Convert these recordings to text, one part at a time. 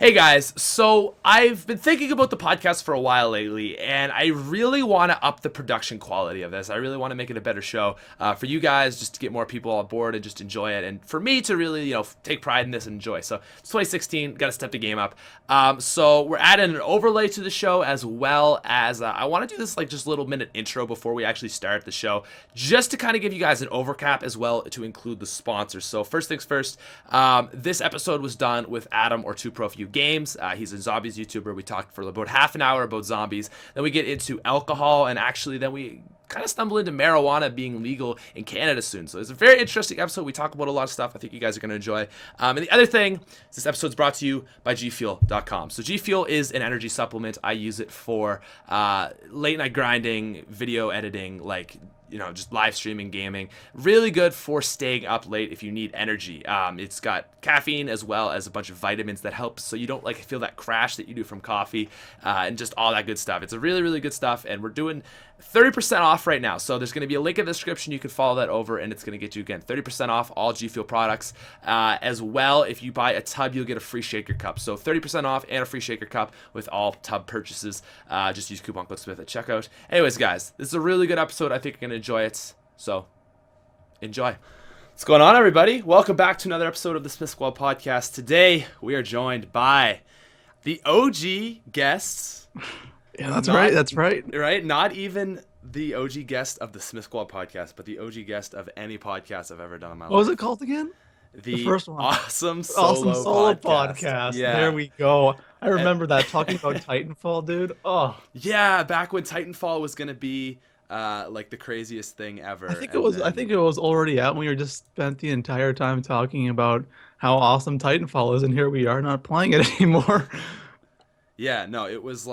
Hey guys, so I've been thinking about the podcast for a while lately, and I really want to up the production quality of this. I really want to make it a better show for you guys, just to get more people on board and just enjoy it, and for me to really, take pride in this and enjoy. So it's 2016, got to step the game up. So we're adding an overlay to the show as well as I want to do this like just little minute intro before we actually start the show, just to kind of give you guys an overcap as well to include the sponsors. So first things first, this episode was done with Adam or ToProForuGames. He's a zombies YouTuber. We talked for about half an hour about zombies. Then we get into alcohol, and actually then we kind of stumble into marijuana being legal in Canada soon. So it's a very interesting episode. We talk about a lot of stuff I think you guys are going to enjoy. And the other thing is this episode's brought to you by gfuel.com. So gfuel is an energy supplement. I use it for late night grinding, video editing, just live streaming, gaming. Really good for staying up late if you need energy. It's got caffeine as well as a bunch of vitamins that help so you don't feel that crash that you do from coffee and just all that good stuff. It's a really, really good stuff, and we're doing 30% off right now. So there's going to be a link in the description. You can follow that over, and it's going to get you, again, 30% off all G Fuel products. As well, if you buy a tub, you'll get a free shaker cup. So 30% off and a free shaker cup with all tub purchases. Just use coupon code Smith at checkout. Anyways, guys, this is a really good episode. I think you're going to enjoy it. So enjoy. What's going on, everybody? Welcome back to another episode of the SmithSquad Podcast. Today, we are joined by the OG guests. Yeah, that's right. That's right. Right? Not even the OG guest of the SmithSquad Podcast, but the OG guest of any podcast I've ever done in my life. What was it called again? The first one. Awesome Solo Podcast. Yeah. There we go. I remember that, talking about Titanfall, dude. Oh. Yeah, back when Titanfall was going to be the craziest thing ever. I think it was already out, and we were just spent the entire time talking about how awesome Titanfall is, and here we are not playing it anymore. Yeah, no, it was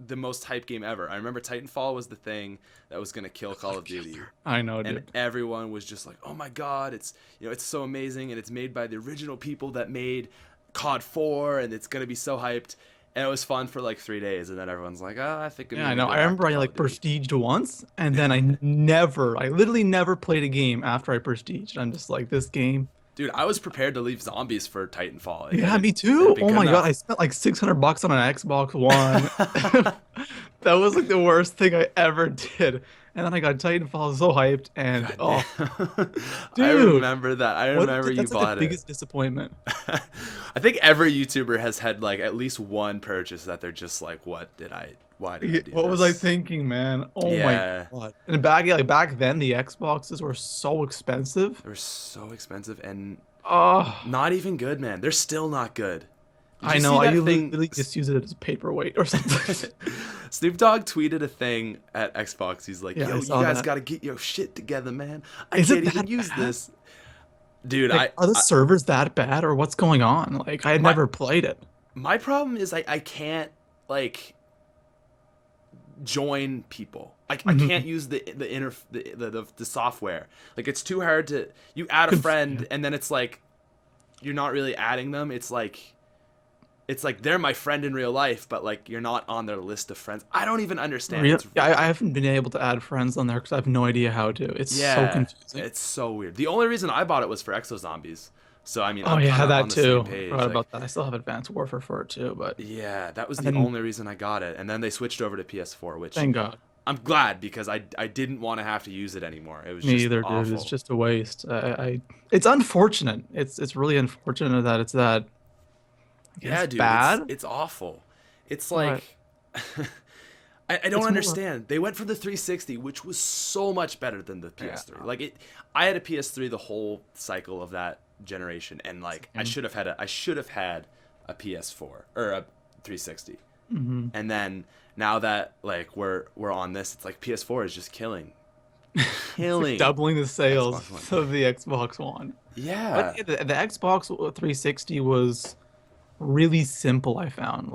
the most hype game ever. I remember Titanfall was the thing that was gonna kill Call of Duty. I know, dude. And everyone was just like, "Oh my god, it's it's so amazing, and it's made by the original people that made COD 4, and it's gonna be so hyped." And it was fun for 3 days, and then everyone's like, "Oh, I think." Yeah, I know. I remember I prestiged once, and then I literally never played a game after I prestiged. I'm just like, this game. Dude, I was prepared to leave zombies for Titanfall. Yeah, me too. Oh my god, I spent $600 on an Xbox One. That was the worst thing I ever did. And then I got Titanfall so hyped, and dude, I remember that. I remember you bought the biggest disappointment. I think every YouTuber has had at least one purchase that they're just like, why did I do this? What was I thinking, man? Oh my god. And back then the Xboxes were so expensive. They were so expensive and not even good, man. They're still not good. I know. I literally just use it as a paperweight or something. Snoop Dogg tweeted a thing at Xbox. He's like, "Yo, you guys got to get your shit together, man. I can't even use this." Dude, are the servers that bad, or what's going on? I had never played it. My problem is I can't join people. I can't use the software. It's too hard to add a friend, and then it's you're not really adding them. It's they're my friend in real life, but you're not on their list of friends. I don't even understand. Really? I haven't been able to add friends on there because I have no idea how to. It's so confusing. It's so weird. The only reason I bought it was for Exo Zombies. So I mean, that too. I forgot about that. I still have Advanced Warfare for it too, but yeah, that was the only reason I got it. And then they switched over to PS4, which thank God. I'm glad, because I didn't want to have to use it anymore. It was Me just either, awful. dude. It's just a waste. It's unfortunate. It's really unfortunate that it's that. Yeah, dude, bad. It's awful. It's I don't understand. They went for the 360, which was so much better than the PS3. Yeah. I had a PS3 the whole cycle of that generation, and I should have had a PS4 or a 360. Mm-hmm. And then now that we're on this, it's PS4 is just killing. Doubling the sales of the Xbox One. Yeah. But the Xbox 360 was really simple. I found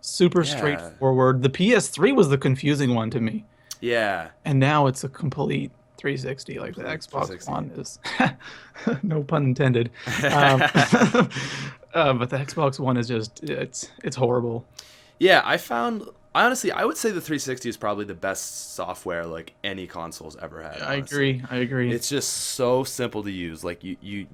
super straightforward. The PS3 was the confusing one to me. Yeah. And now it's a complete 360. The Xbox One is no pun intended. But the Xbox One is just it's horrible. Yeah, honestly, I would say the 360 is probably the best software any console's ever had. I agree. It's just so simple to use. You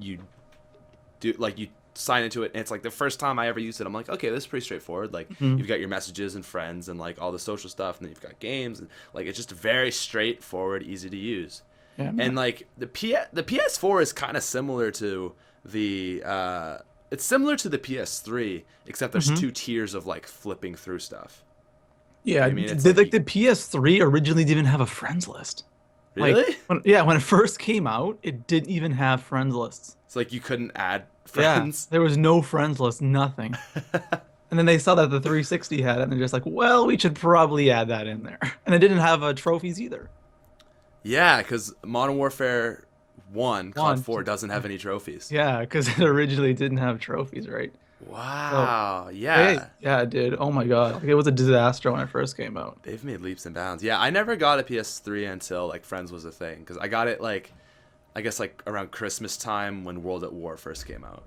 do you sign into it, and it's like the first time I ever used it, I'm like, okay, this is pretty straightforward. Like you've got your messages and friends and like all the social stuff, and then you've got games, and like it's just very straightforward, easy to use. Yeah, and like the PS4 is kind of similar to the it's similar to the PS3, except there's two tiers of like flipping through stuff. Yeah, I mean, it's the PS3 originally didn't have a friends list. Really? Like, when it first came out, it didn't even have friends lists. It's like you couldn't add friends. Yeah, there was no friends list, nothing. And then they saw that the 360 had it, and they're just like, well, we should probably add that in there. And it didn't have trophies either. Yeah, because Modern Warfare 1, COD 4 doesn't have any trophies. Yeah, because it originally didn't have trophies, right? Wow. So, yeah. Yeah, dude. Oh my God. Like, it was a disaster when it first came out. They've made leaps and bounds. Yeah, I never got a PS3 until like Friends was a thing, because I got it like, I guess like around Christmas time when World at War first came out.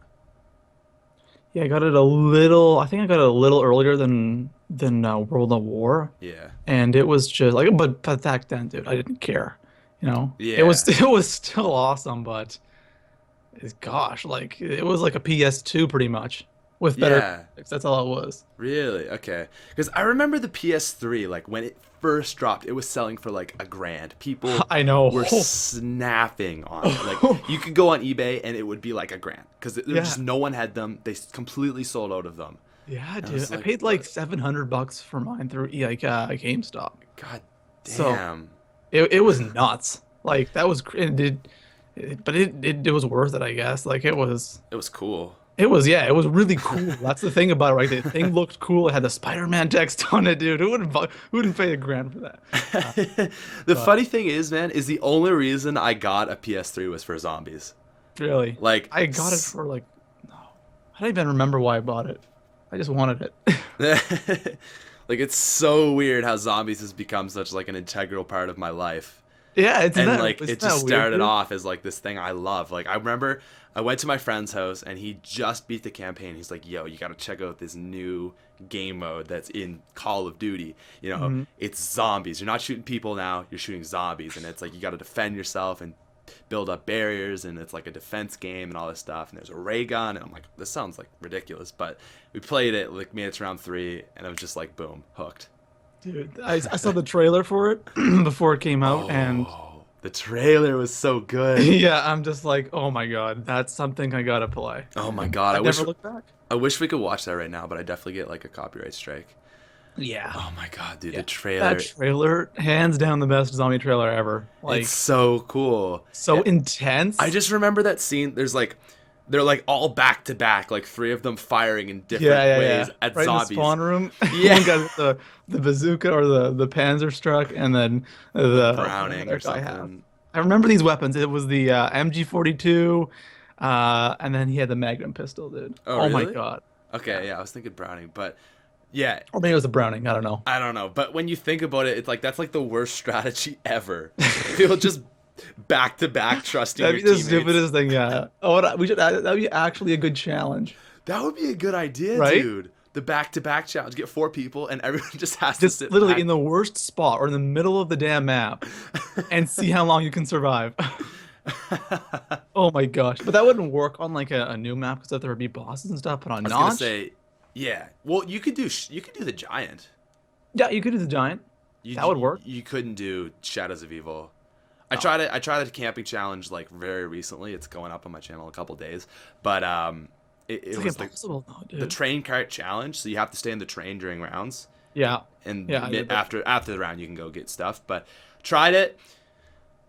Yeah, I got it a little. I think I got it a little earlier than World at War. Yeah. And it was just like, but back then, dude, I didn't care. Yeah. It was still awesome, but gosh, like it was like a PS2 pretty much with better graphics. That's all it was. Really? Okay. Because I remember the PS3, like when it first dropped, it was selling for like $1,000. People I know were snapping on it. Like you could go on eBay and it would be like $1,000 because just no one had them. They completely sold out of them. Yeah, dude. I paid like $700 for mine through GameStop. God damn. So, it was nuts. Like that was but it was worth it, I guess. Like it was cool. It was really cool. That's the thing about it, right? The thing looked cool. It had the Spider-Man text on it, dude. Who wouldn't pay $1,000 for that? The funny thing is, man, is the only reason I got a PS3 was for zombies. Really? Like I got it for like, no, I don't even remember why I bought it. I just wanted it. Like it's so weird how zombies has become such like an integral part of my life. Yeah, it just started off as like this thing I love. Like I remember I went to my friend's house and he just beat the campaign. He's like, "Yo, you got to check out this new game mode that's in Call of Duty. You know, it's zombies. You're not shooting people now. You're shooting zombies, and it's like you got to defend yourself and build up barriers, and it's like a defense game and all this stuff. And there's a ray gun, and I'm like, this sounds like ridiculous, but we played it like made it to round 3, and I was just like, boom, hooked." Dude, I saw the trailer for it before it came out, and the trailer was so good. Yeah, I'm just like, oh my God, that's something I gotta play. Oh my God, I never look back. I wish we could watch that right now, but I definitely get like a copyright strike. Yeah. Oh my God, dude, the trailer. That trailer, hands down the best zombie trailer ever. Like, it's so cool. So intense. I just remember that scene. They're like all back to back, like 3 of them firing in different ways at right zombies. In the spawn room. Yeah. One got the bazooka or the Panzer struck, and then the Browning or something. I remember these weapons. It was the MG42, and then he had the Magnum pistol, dude. Oh really? My God. Okay, yeah, I was thinking Browning, but yeah. Or maybe it was a Browning. I don't know. But when you think about it, it's like that's like the worst strategy ever. People just back to back trusting your teammates. That'd be the stupidest thing, yeah. Oh, that'd be actually a good challenge. That would be a good idea, right? Dude. The back to back challenge. Get 4 people and everyone just has to sit literally back. In the worst spot or in the middle of the damn map and see how long you can survive. Oh my gosh. But that wouldn't work on like a new map because there would be bosses and stuff, but on Notch. I was gonna say, yeah. Well, you could do the Giant. Yeah, you could do the Giant. That would work. You couldn't do Shadows of Evil. I tried the camping challenge like very recently. It's going up on my channel in a couple days, but it was impossible, though, dude. The train cart challenge. So you have to stay in the train during rounds. Yeah. And after the round, you can go get stuff. But tried it.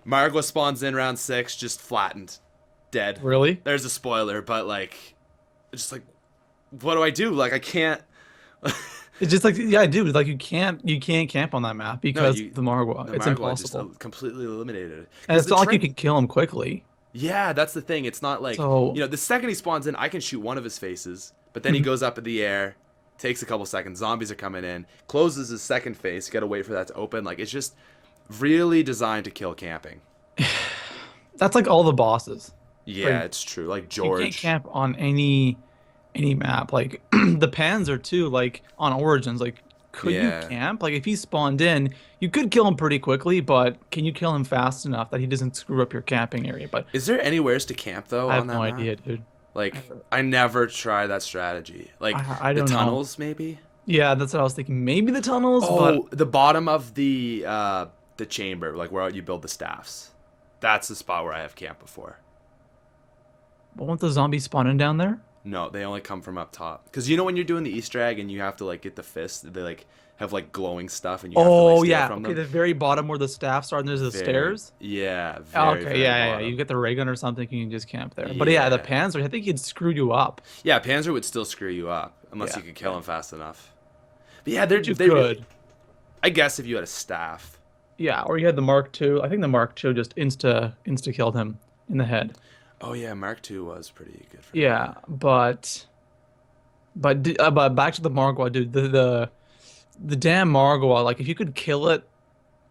Margot spawns in round 6, just flattened, dead. Really? There's a spoiler, but like, just like, what do I do? Like, I can't. It's just like, yeah, dude, like you can't camp on that map because the Margwa. It's impossible. Just completely eliminated. And it's not like you can kill him quickly. Yeah, that's the thing. It's not like, the second he spawns in, I can shoot one of his faces, but then he goes up in the air, takes a couple seconds, zombies are coming in, closes his second face, you gotta wait for that to open. Like, it's just really designed to kill camping. That's like all the bosses. Yeah, it's true. Like George. You can't camp on any map. Like the Panzer too, like on Origins, like could you camp? Like if he spawned in, you could kill him pretty quickly, but can you kill him fast enough that he doesn't screw up your camping area? But is there anywheres to camp though? I have no idea, dude. Like, I never try that strategy. Like, I the don't know. tunnels, maybe? Yeah, that's what I was thinking. Maybe the tunnels, Oh, but the bottom of the chamber, like where you build the staffs. That's the spot where I have camped before. won't the zombies spawn in down there? No, they only come from up top. Because you know when you're doing the Easter egg and you have to like get the fist, they like have like glowing stuff and you have to like steal from them. The very bottom where the staffs are and there's the stairs. Yeah, Okay, yeah. You get the ray gun or something, you can just camp there. But Yeah. the Panzer, I think he'd screw you up. Yeah, Panzer would still screw you up unless you could kill him fast enough. But yeah, You could. I guess if you had a staff. Yeah, or you had the Mark II. I think the Mark II just insta killed him in the head. Oh yeah, Mark II was pretty good for Yeah, but back to the Margwa, dude. The damn Margwa, like if you could kill it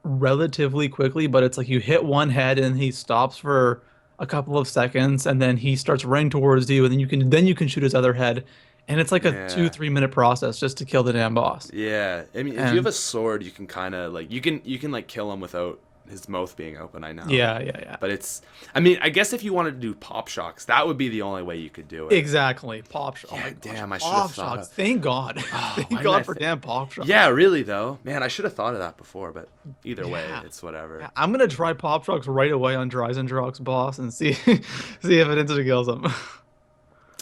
relatively quickly, but it's like you hit one head and he stops for a couple of seconds and then he starts running towards you and then you can shoot his other head. And it's like a 2-3 minute process just to kill the damn boss. Yeah, I mean, if you have a sword, you can kind of like you can like kill him without his mouth being open. I know. Yeah. But it's, I mean, I guess if you wanted to do pop shocks, that would be the only way you could do it. Exactly, pop shocks. Yeah, damn, I should pop have thought. shocks. Thank God. Thank God for damn pop shocks. Yeah, really though, man, I should have thought of that before. But either way, it's whatever. Yeah, I'm gonna try pop shocks right away on Dreisendrach's boss and see if it instantly kills him.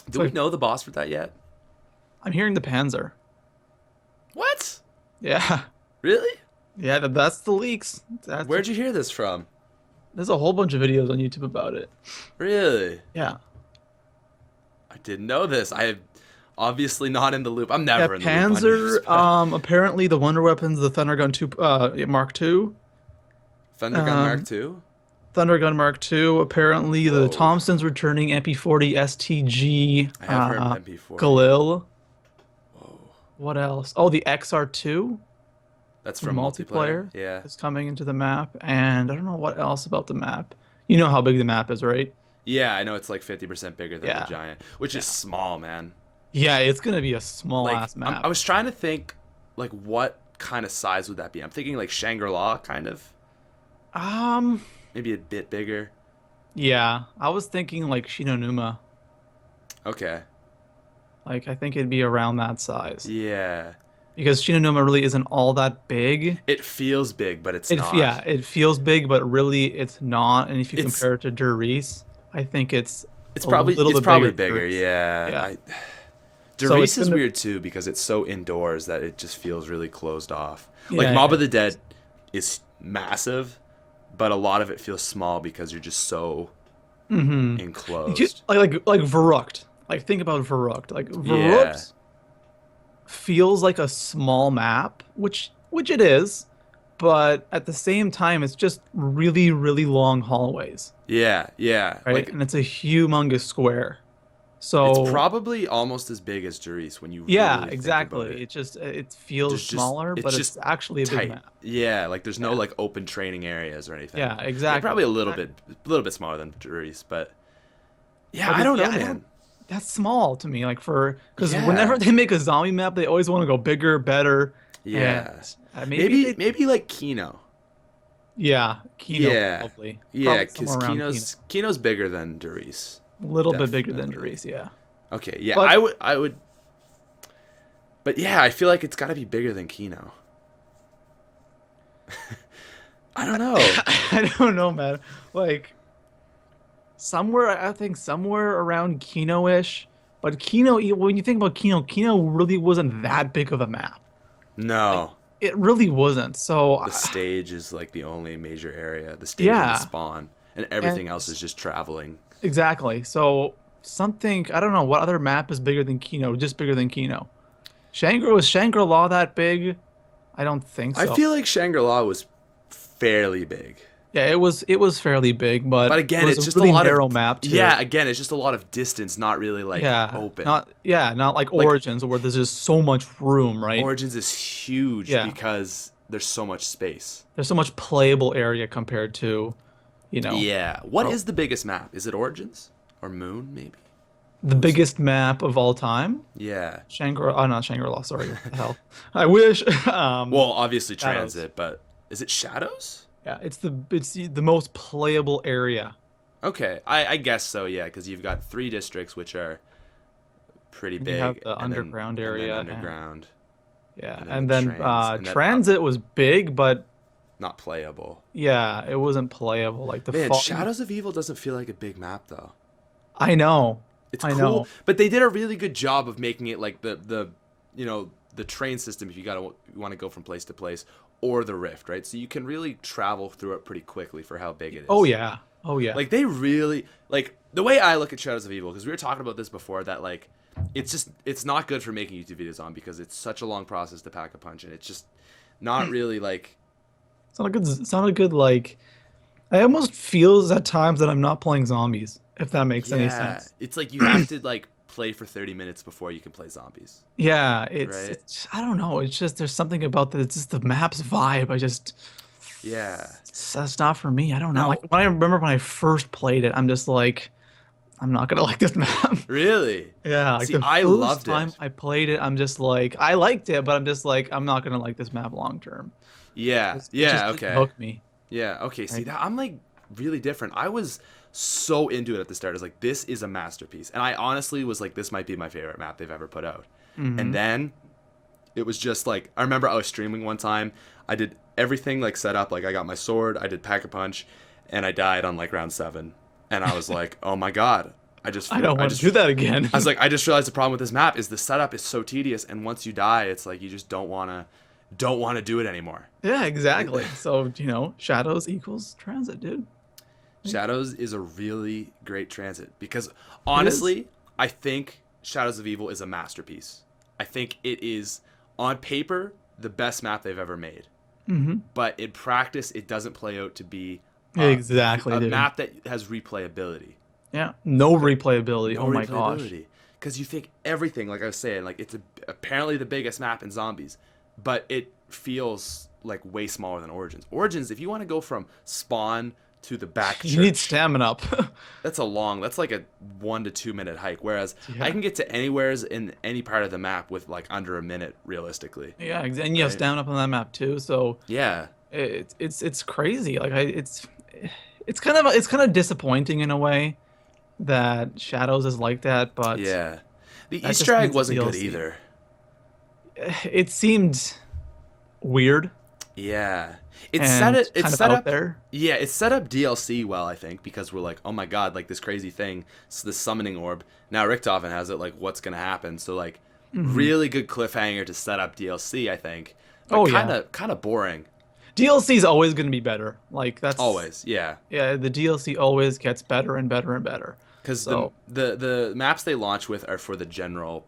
Do we know the boss for that yet? I'm hearing the Panzer. What? Yeah. Really? Yeah, that's the leaks. Where'd you hear this from? There's a whole bunch of videos on YouTube about it. Really? Yeah. I didn't know this. I am obviously not in the loop. I'm never in the loop. Panzer, apparently the Wonder Weapons, the Thunder Gun 2, Mark II. Thunder Gun Mark II? Thunder Gun Mark II. Apparently the Thompson's returning MP40 STG. I have heard of MP40. Galil. Whoa. What else? Oh, the XR2. That's from multiplayer. Yeah. It's coming into the map, and I don't know what else about the map. You know how big the map is, right? Yeah, I know it's like 50% bigger than the Giant, which is small, man. Yeah, it's gonna be a small ass map. I was trying to think, like, what kind of size would that be? I'm thinking like Shangri-La, kind of. Maybe a bit bigger. Yeah, I was thinking like Shinonuma. Okay. Like I think it'd be around that size. Yeah. Because Shinonuma really isn't all that big. It feels big, but it's not. Yeah, it feels big, but really it's not. And if you compare it to Derice, I think it's probably bigger. Yeah. Derice is weird too because it's so indoors that it just feels really closed off. Like Mob of the Dead is massive, but a lot of it feels small because you're just so enclosed. Like Verrucht. Like think about Verrucht. Like Verrucht feels like a small map, which it is, but at the same time it's just really, really long hallways. Yeah. Right? Like, and it's a humongous square. So it's probably almost as big as Derice when you really exactly. Think about it. It feels smaller, but it's actually a big map. Yeah, like there's no like open training areas or anything. Yeah, exactly. Probably a little bit smaller than Derice, but I don't know, man. That's small to me, like because whenever they make a zombie map, they always want to go bigger, better. Yeah, maybe like Kino. Yeah, Kino probably. Yeah, because Kino's bigger than Derice. A little bit bigger than Derice, yeah. Okay, yeah, but, I would. But yeah, I feel like it's got to be bigger than Kino. I don't know. I don't know, man. Like. I think somewhere around Kino-ish. But Kino, when you think about Kino really wasn't that big of a map. No. Like, it really wasn't. So the stage is like the only major area. The stage and the spawn. And everything else is just traveling. Exactly. So I don't know, what other map is bigger than Kino? Just bigger than Kino. Was Shangri-La that big? I don't think so. I feel like Shangri-La was fairly big. Yeah, it was fairly big, but again, it's just really a lot narrow of map too. Yeah, again, it's just a lot of distance, not really like open. Not like Origins where there's just so much room, right? Origins is huge because there's so much space. There's so much playable area compared to, Yeah. What is the biggest map? Is it Origins or Moon? Maybe. The biggest map of all time? Yeah. Not Shangri-La. Sorry, what the hell? I wish. Well, obviously Transit, but is it Shadows? Yeah, it's the most playable area Okay, I guess so, yeah, because you've got 3 districts, which are pretty You have big, the and then underground and then area, underground, yeah, and then the and then trains, and then transit was big, but not playable. yeah, it wasn't playable. Like the Man, fall. Shadows of Evil doesn't feel like a big map though. I know, It's I cool, know. but they did a really good job of making it like the train system if you want to go from place to place, or the rift, right? So you can really travel through it pretty quickly for how big it Oh is. yeah, oh yeah. Like they really like the way I look at Shadows of Evil, because we were talking about this before, that like it's not good for making YouTube videos on, because it's such a long process to pack a punch, and it's just not really like It's not a good. It's not a good like. I almost feels at times that I'm not playing zombies, if that makes any yeah, sense. it's like you have to like play for 30 minutes before you can play zombies, Yeah, right? it's I don't know. It's just there's something about the it's just the map's vibe. I just Yeah. that's not for me. I don't know. Now, Like when I remember when I first played it, I'm just like I'm not gonna like this map. really? Yeah, like See, the I first loved time it. I played it, I'm just like I liked it, but I'm just like I'm not gonna like this map long term. Yeah. It just Yeah, didn't okay. hook me. Yeah, okay. See, Right? that I'm like really different. I was so into it at the start. I was like, this is a masterpiece. And I honestly was like, this might be my favorite map they've ever put out. And Mm-hmm. then it was just like, I remember I was streaming one time. I did everything like set up. Like I got my sword, I did pack a punch, and I died on like round 7. And I was like, oh my God. I don't want to do that again. I was like, I just realized the problem with this map is the setup is so tedious, and once you die, it's like you just don't want to do it anymore. Yeah, exactly. So, shadows equals transit, dude. Shadows is a really great transit because It is. honestly, I think Shadows of Evil is a masterpiece. I think it is on paper the best map they've ever made, Mm-hmm. but in practice, it doesn't play out to be Exactly, a dude. map that has replayability. Yeah. No replayability. No Oh my gosh. replayability. Because you think everything, like I was saying, like apparently the biggest map in zombies, but it feels like way smaller than Origins. Origins, if you want to go from spawn to the back You need church, stamina up. that's like a 1 to 2 minute hike. Whereas I Yeah. can get to anywheres in any part of the map with like under a minute, realistically. Yeah, and you have Right? stamina up on that map too, so Yeah. it's crazy. Like it's kind of disappointing in a way that Shadows is like that, but Yeah. The that Easter just egg means wasn't good DLC. either. It seemed weird Yeah. and It's kind of set out up there. Yeah, it set up DLC well, I think, because we're like, oh my god, like this crazy thing, it's the summoning orb. Now Richtofen has it, like what's gonna happen? So like Hmm. really good cliffhanger to set up DLC, I think. But Oh yeah. kinda boring. DLC is always going to be better. Like that's Always, yeah. yeah, the DLC always gets better and better and better. Because So, the maps they launch with are for the general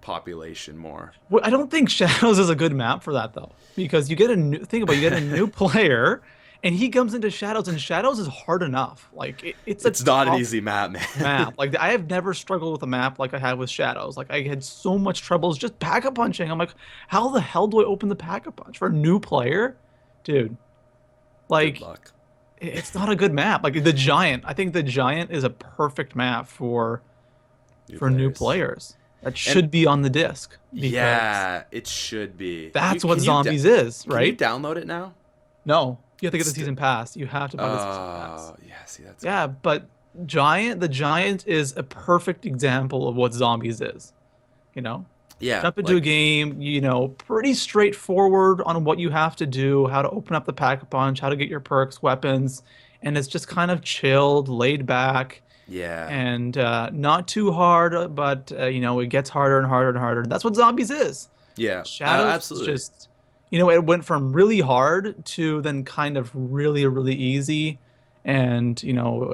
population more. I don't think Shadows is a good map for that though, because you get a new think about it, you get a new player, and he comes into Shadows, and Shadows is hard enough. Like it's a It's not an tough easy map, man. map. Like I have never struggled with a map like I had with Shadows. Like I had so much troubles just pack-a punching. I'm like, how the hell do I open the pack-a punch for a new player, dude? Good Like luck. it's not a good map. Like the Giant, I think the Giant is a perfect map New for new players. players. That And should be on the disc because yeah, it should be. that's what Can you zombies is, can you right? download it now? No, you have to get the St- season pass. You have to buy the season pass. Oh, yeah, see that's Yeah, but the Giant is a perfect example of what zombies is. You know, yeah, jump into a like game, pretty straightforward on what you have to do, how to open up the pack-a-punch, how to get your perks, weapons, and it's just kind of chilled, laid back, yeah. and not too hard, but it gets harder and harder and harder. That's what zombies is. Yeah, Shadows is absolutely. just, it went from really hard to then kind of really, really easy, and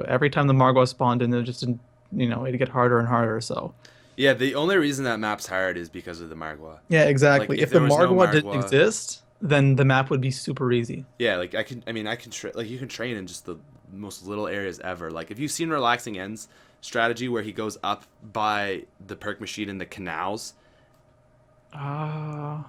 every time the Margot spawned in, it just, it'd get harder and harder. So. Yeah, the only reason that map's hard is because of the Margwa. Yeah, Like exactly. if If the there was no Margwa didn't Margwa, exist, then the map would be super easy. yeah, like I can like you can train in just the most little areas ever. Like if you've seen Relaxing Ends strategy where he goes up by the perk machine in the canals. Uh,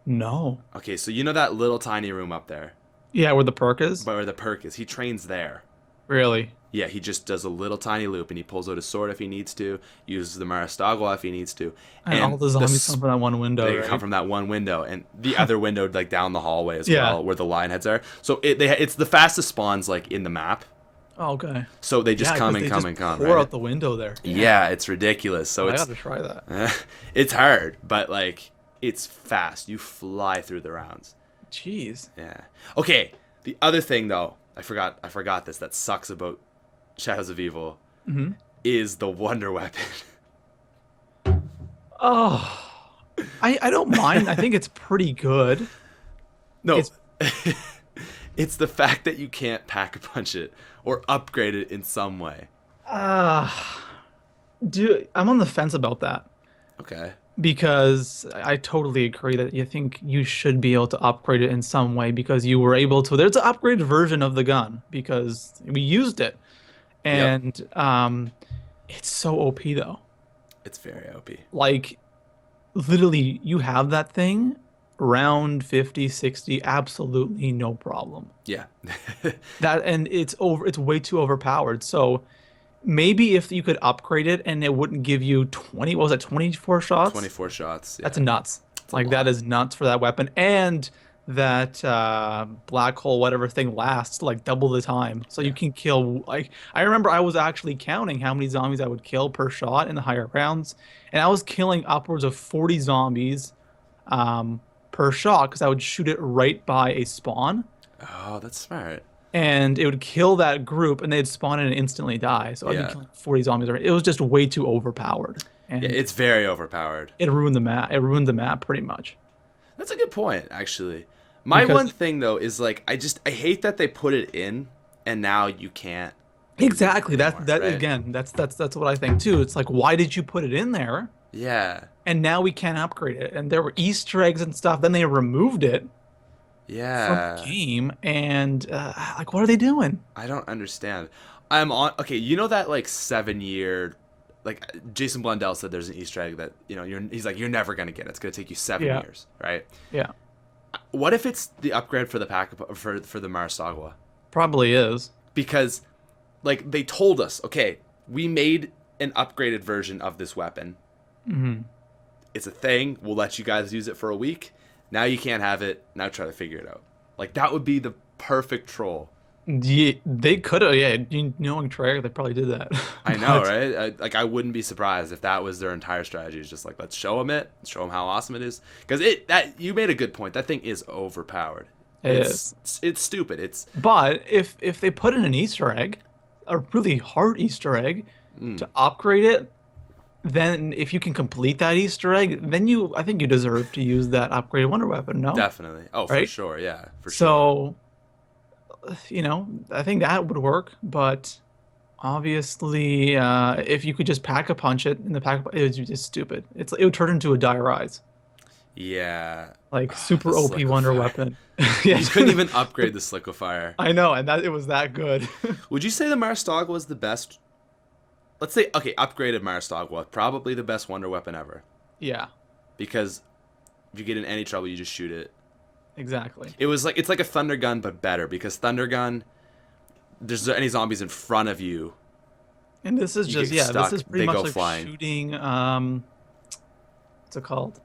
no. Okay, so you know that little tiny room up there, Yeah, where the perk is? where the perk is. He trains there. Really? Yeah, he just does a little tiny loop and he pulls out his sword if he needs to, uses the Marastagwa if he needs to. And all the zombies come from that one window, They right? come from that one window and the other window like down the hallway as Yeah. well where the lion heads are. So it's the fastest spawns like in the map. Oh, okay. So they just Yeah, come because and they come just and come, pour right? out the window there. Yeah, it's ridiculous. So I it's gotta try that. it's hard, but like it's fast. You fly through the rounds. Jeez. Yeah. Okay. The other thing though, I forgot this. That sucks about Shadows of Evil Hmm. is the wonder weapon. Oh, I don't mind. I think it's pretty good. No. It's It's the fact that you can't pack a punch it or upgrade it in some way. uh dude, I'm on the fence about that Okay. because I totally agree that you think you should be able to upgrade it in some way because you were able to. There's an upgraded version of the gun because we used it, Yep. and it's so OP though. It's very OP. Like literally, you have that thing round 50, 60, absolutely no problem. Yeah. That and it's way too overpowered. So maybe if you could upgrade it and it wouldn't give you 20, what was it, 24 shots? 24 shots. That's Yeah. nuts. It's a Like that lot. is nuts for that weapon. And that black hole whatever thing lasts like double the time. So you Yeah. can kill like I remember I was actually counting how many zombies I would kill per shot in the higher rounds. And I was killing upwards of 40 zombies per shot because I would shoot it right by a spawn. Oh, that's smart. And it would kill that group and they'd spawn in and instantly die. So I'd be Yeah. killing 40 zombies. It was just way too overpowered. Yeah, And it's very overpowered. it ruined the map. It ruined the map pretty much. That's a good point, actually. My Because one thing though is like I hate that they put it in and now you can't exactly anymore, that right? again, that's what I think too. It's like why did you put it in there? Yeah. And now we can't upgrade it. And there were Easter eggs and stuff. Then they removed it from the Yeah. game. And like, what are they doing? I don't understand. I'm on okay, you know that like 7 year like Jason Blundell said there's an Easter egg that, he's like, you're never gonna get it. It's gonna take you 7 years, right? Yeah, What if it's the upgrade for the pack for the Maristagua? probably is. Because like they told us, okay, we made an upgraded version of this weapon. Hmm. It's a thing. We'll let you guys use it for a week. Now you can't have it. Now try to figure it out. Like that would be the perfect troll. Yeah, they could have. Yeah, knowing Treyarch, they probably did that. I know, But right? I wouldn't be surprised if that was their entire strategy. It's just like, let's show them it, show them how awesome it is. Because that you made a good point. That thing is overpowered. It's stupid. But if they put in an Easter egg, a really hard Easter egg, to upgrade it, then if you can complete that Easter egg, then I think you deserve to use that upgraded wonder weapon. No, Definitely. Oh, for right? sure. Yeah, for sure. So, I think that would work. But obviously, if you could just pack a punch it in the pack, it would be just stupid. It would turn into a dire rise, Yeah. like super The OP wonder Slickifire. weapon. You couldn't even upgrade the Slickifire. I know, and that it was that good. Would you say the Maristagua was the best? Let's say, okay, upgraded Maristagua, probably the best wonder weapon ever. Yeah, Because if you get in any trouble, you just shoot it. exactly. It's like a thunder gun, but better. Because thunder gun, there's any zombies in front of you. And this is You just get stuck, this is pretty they much go like flying. shooting what's it called?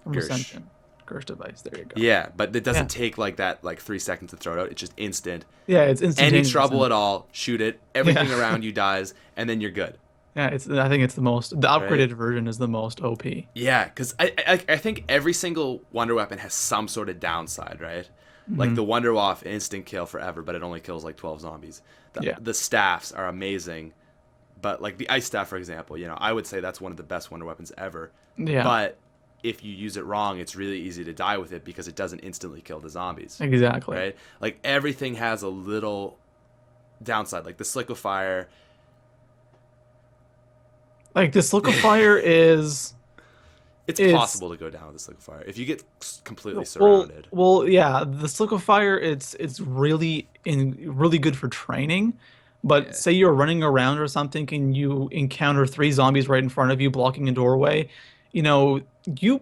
From Gersh. Ascension. Gersh device. There you go. Yeah, but it doesn't Yeah. take like that, like 3 seconds to throw it out. It's just instant. Yeah, it's Any instantaneous. trouble at all, shoot it. Everything Yeah. around you dies, and then you're good. Yeah, I think it's the upgraded version is the most OP. Yeah, because I think every single wonder weapon has some sort of downside, right? Like the Wonder Waff, instant kill forever, but it only kills like 12 zombies. Yeah. The staffs are amazing, but like the ice staff, for example, I would say that's one of the best wonder weapons ever. Yeah. But if you use it wrong, it's really easy to die with it because it doesn't instantly kill the zombies. Exactly. Right? Like everything has a little downside. Like the Slickifire. Like this liquefier is It's is possible to go down with the Slickifire if you get completely surrounded. well, yeah, the liquefier it's really good for training. But Yeah. say you're running around or something and you encounter 3 zombies right in front of you blocking a doorway, you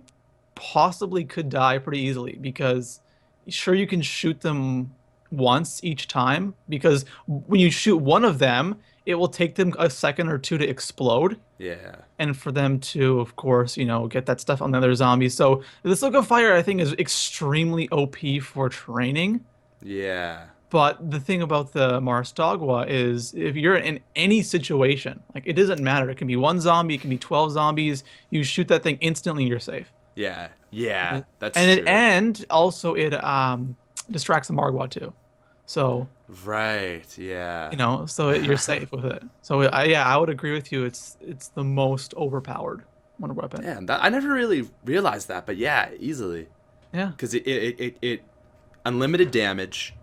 possibly could die pretty easily because sure you can shoot them once each time because when you shoot one of them, it will take them a second or two to explode Yeah. and for them to, of course, get that stuff on the other zombies. So this liquefier, I think, is extremely OP for training. Yeah. But the thing about the Marstagua is if you're in any situation, like it doesn't matter. It can be one zombie, it can be 12 zombies. You shoot that thing instantly, you're safe. Yeah, yeah, that's And true. also it distracts the Margwa too. So, Right, yeah. you're safe with it. So yeah, I would agree with you. It's the most overpowered wonder weapon. Damn, I never really realized that, but yeah, easily. Yeah. Because it unlimited damage.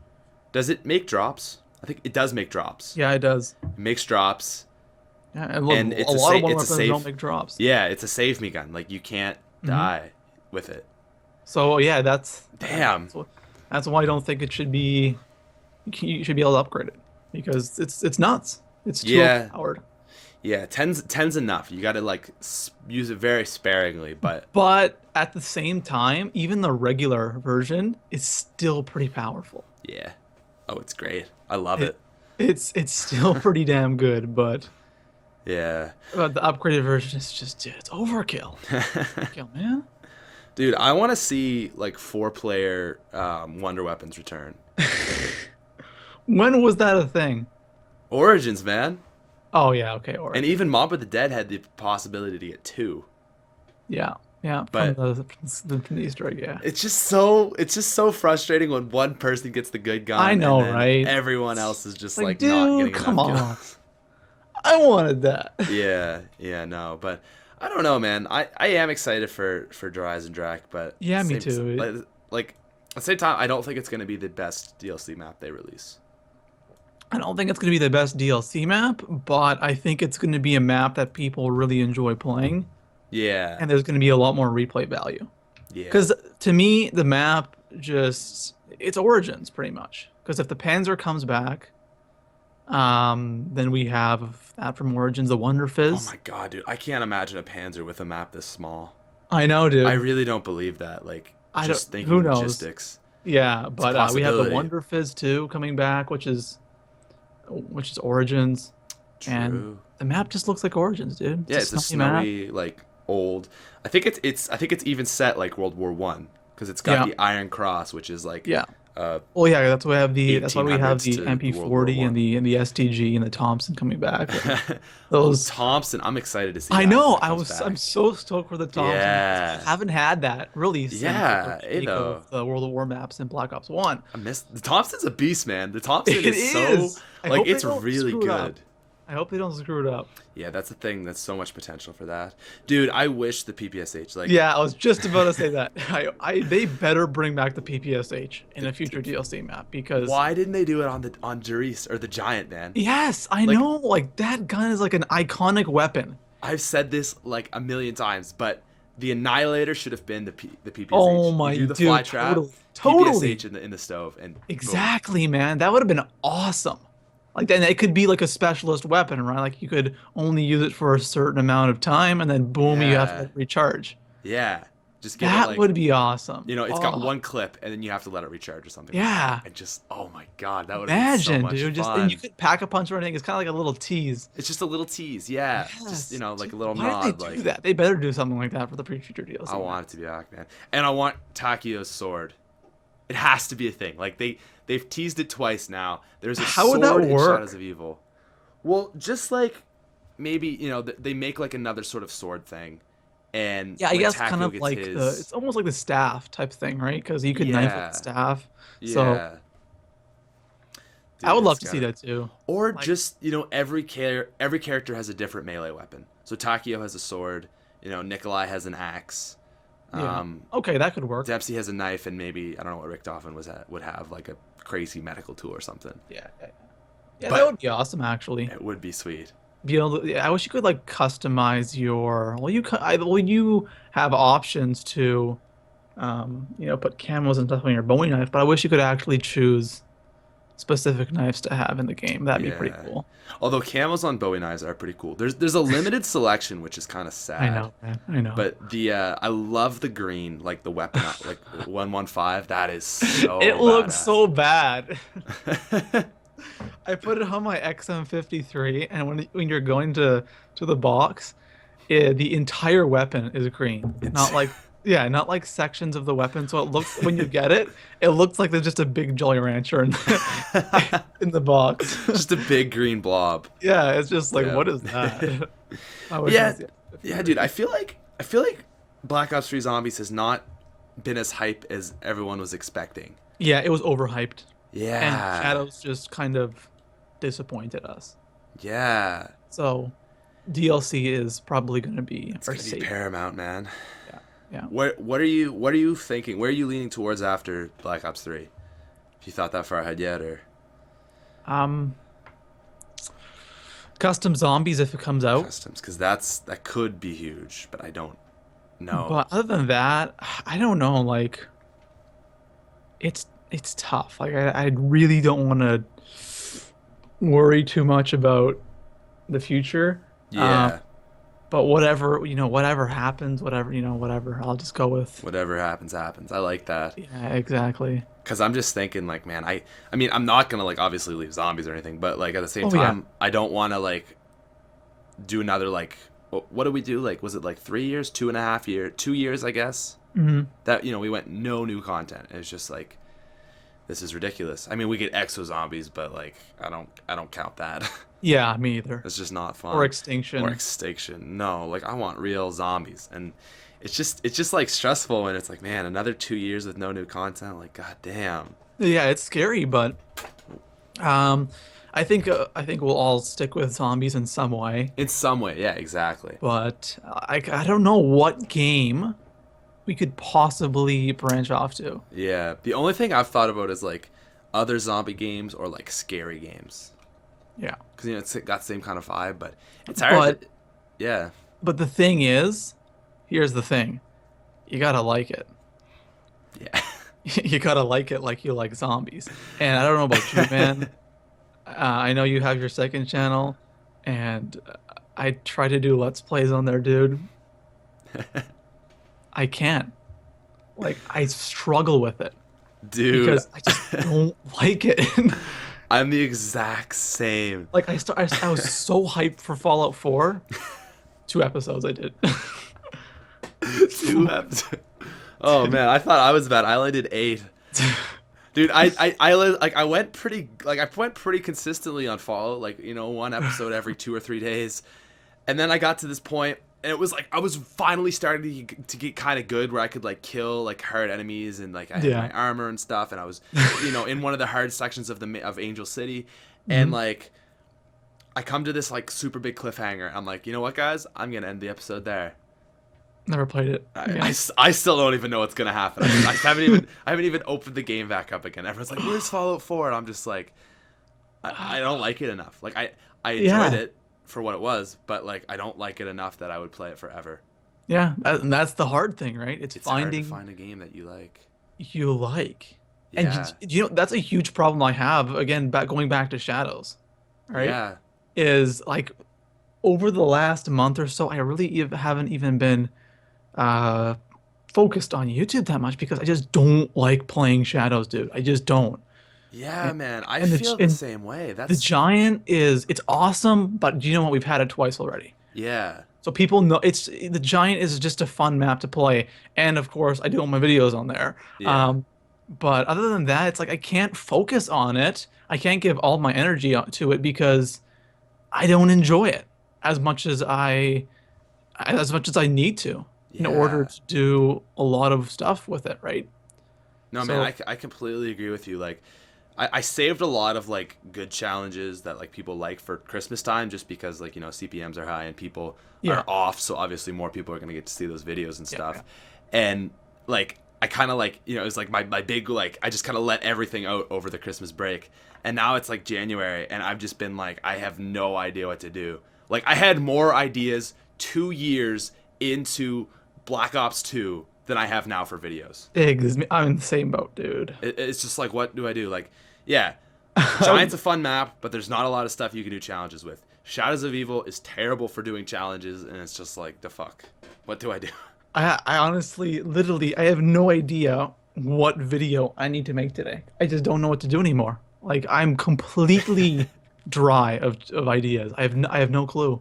Does it make drops? I think it does make drops. Yeah, it does. It makes drops. Yeah, and a lot of wonder weapons don't make drops. Yeah, it's a save me gun. Like you can't die with it. So yeah, that's damn. That's why I don't think it should be. You should be able to upgrade it because it's nuts. It's too overpowered. Yeah, 10's enough. You got to like use it very sparingly, but at the same time, even the regular version is still pretty powerful. Yeah. Oh, it's great. I love it. It's still pretty damn good, but yeah. But the upgraded version is just it's overkill. Overkill, man. Dude, I want to see like 4-player Wonder Weapons return. When was that a thing? Origins, man. Oh yeah, okay. Origins. And even Mob of the Dead had the possibility to get 2. Yeah, but from the Easter egg, yeah. It's just so frustrating when one person gets the good gun. I know, and then right? Everyone else is just like dude, not getting come enough on. kills. I wanted that. Yeah, no, but I don't know, man. I am excited for Dries and Drac, but yeah, me too. Like at the same time, I don't think it's gonna be the best DLC map they release. I don't think it's going to be the best DLC map, but I think it's going to be a map that people really enjoy playing. Yeah. And there's going to be a lot more replay value. Yeah. Because to me, the map it's Origins pretty much. Because if the Panzer comes back, then we have that from Origins, the Wonder Fizz. Oh my god, dude. I can't imagine a Panzer with a map this small. I know, dude. I really don't believe that. Like, just thinking who knows? Logistics. Yeah, but we have the Wonder Fizz 2 coming back, which is Origins. True. And the map just looks like Origins, dude. It's a snowy, like old. I think it's even set like World War 1 because it's got the Iron Cross, which is like well, yeah, that's why we have the MP40 and the STG and the Thompson coming back. Those Thompson, I'm excited to see. I know. I'm so stoked for the Thompson. Yeah. I haven't had that really since the World of War maps in Black Ops 1. I miss the Thompson's a beast, man. The Thompson is so like it's really good. I hope they don't screw it up. Yeah, that's the thing. That's so much potential for that, dude. I wish the PPSH like. Yeah, I was just about to say that. They better bring back the PPSH in a future DLC map because. Why didn't they do it on Jerice or the Giant, man? Yes, I know. Like that gun is like an iconic weapon. I've said this like a million times, but the Annihilator should have been the PPSH. Oh my you do the fly trap, totally. PPSH in the stove, and exactly, boom. Man. That would have been awesome. Like then it could be like a specialist weapon, right? Like you could only use it for a certain amount of time, and then boom, you have to recharge. Yeah, just get that would be awesome. You know, it's got one clip, and then you have to let it recharge or something. Yeah, and just oh my god, that would be so much dude. fun. And you could pack a punch or anything. It's kind of like a little tease. It's just a little tease, yeah. Yes. Just like a little nod. Why did they do that? They better do something like that for the future DLC. I want it to be back, man. And I want Takio's sword. It has to be a thing. Like they've teased it twice now. There's a sword in Shadows of Evil. Well, just like maybe they make like another sort of sword thing, and I guess kind of like it's almost like the staff type thing, right? Because you could knife with the staff. Yeah. So I would love to see that too. Or just every character has a different melee weapon. So Takio has a sword. Nikolai has an axe. Okay, that could work. Dempsey has a knife, and maybe I don't know what Richtofen would have, like a crazy medical tool or something. Yeah, that would be awesome. Actually, it would be sweet. I wish you could like customize your. You have options to, put camos and stuff on your Bowie knife, but I wish you could actually choose specific knives to have in the game. That'd be pretty cool. Although camos on Bowie knives are pretty cool. There's a limited selection, which is kind of sad. I know, man. I know. But I love the green, like the weapon, like 115. That is so. It looks so bad. I put it on my XM53, and when you're going to the box, the entire weapon is green. Not like Yeah, not like sections of the weapon. So it looks when you get it, it looks like there's just a big Jolly Rancher in in the box. Just a big green blob. Yeah, it's just like, Yeah. what is that? I wish it Yeah, was the yeah, dude. I F3. feel like Black Ops 3 Zombies has not been as hype as everyone was expecting. Yeah, it was overhyped, and Yeah, Shadows just kind of disappointed us. yeah. So DLC is probably going to be It's our gonna be savior. paramount, man. Yeah, yeah. What are you thinking? Where are you leaning towards after Black Ops 3? If you thought that far ahead yet, or Um, Custom zombies if it comes out. customs? Because that could be huge, but I don't know. But other than that, I don't know. Like, it's tough. Like, I really don't want to worry too much about the future. Um, Yeah, but whatever, whatever happens, whatever, I'll just go with. whatever happens, happens. I like that. Yeah, exactly. Because I'm just thinking, like, man, I mean, I'm not gonna like obviously leave zombies or anything, but like at the same Oh yeah. time, I don't want to like do another like what did we do? Like, was it like 3 years, 2.5 years, 2 years, I guess? Hmm. That we went no new content. It's just like this is ridiculous. I mean, we get exo zombies, but like I don't count that. Yeah, me either. It's just not fun. Or Or extinction. extinction. No, like I want real zombies, and it's just like stressful, and it's like, man, another 2 years with no new content. Like, god damn. Yeah, it's scary, but I think we'll all stick with zombies in some way. In some way, yeah, exactly. But I don't know what game we could possibly branch off to. Yeah, the only thing I've thought about is like other zombie games or like scary games, Yeah. because it's got the same kind of vibe, but it's hard. But Yeah, but the thing is, here's the thing. You gotta like it. yeah. You gotta like it like you like zombies. And I don't know about you, man. I know you have your second channel, and I try to do Let's Plays on there, dude. I can't. Like, I struggle with it Dude, because I just don't like it. I'm the exact same. Like, I was so hyped for Fallout 4. 2 episodes I did. 2 episodes. Oh man, I thought I was bad. I only did 8. Dude, I went pretty consistently on Fallout, like, one episode every 2 or 3 days, and then I got to this point, and it was like I was finally starting to get kind of good, where I could like kill like hard enemies, and like I had Yeah. my armor and stuff, and I was, in one of the hard sections of Angel City, and Mhm. like I come to this like super big cliffhanger. I'm like, you know what, guys, I'm gonna end the episode there. Never played it. Yeah. I still don't even know what's gonna happen. I haven't even opened the game back up again. Everyone's like, "Where's Fallout 4?" And I'm just like, I don't like it enough. Like I enjoyed Yeah. it for what it was, but like I don't like it enough that I would play it forever. Yeah, and that's the hard thing, right? It's It's hard to finding find a game that you like. you like. And Yeah, that's a huge problem I have. Again, going back to Shadows, right? yeah, Is like over the last month or so, I really haven't even been uh focused on YouTube that much because I just don't like playing Shadows, dude. I just don't. yeah, And, man. I and feel the same way. the That's giant it's awesome, but do you know what? We've had it twice already. yeah, So people know the giant is just a fun map to play, and of course I do all my videos on there. yeah, But other than that, it's like I can't focus on it. I can't give all my energy to it because I don't enjoy it as much as I need to in order yeah. to do a lot of stuff with it, right? No, man, So I completely agree with you. Like, I saved a lot of like good challenges that like people like for Christmas time, just because like CPMs are high and people yeah, are off, so obviously more people are gonna get to see those videos and yeah, stuff. yeah. And like I kind of like it was like my big like I just kind of let everything out over the Christmas break, and now it's like January, and I've just been like I have no idea what to do. Like I had more ideas 2 years into Black Ops 2 than I have now for videos. I'm in the same boat, dude. It's just like, what do I do? Like, yeah, Giant's a fun map, but there's not a lot of stuff you can do challenges with. Shadows of Evil is terrible for doing challenges, and it's just like, the fuck? What do I do? I honestly, literally, I have no idea what video I need to make today. I just don't know what to do anymore. Like I'm completely dry of ideas. I have no clue.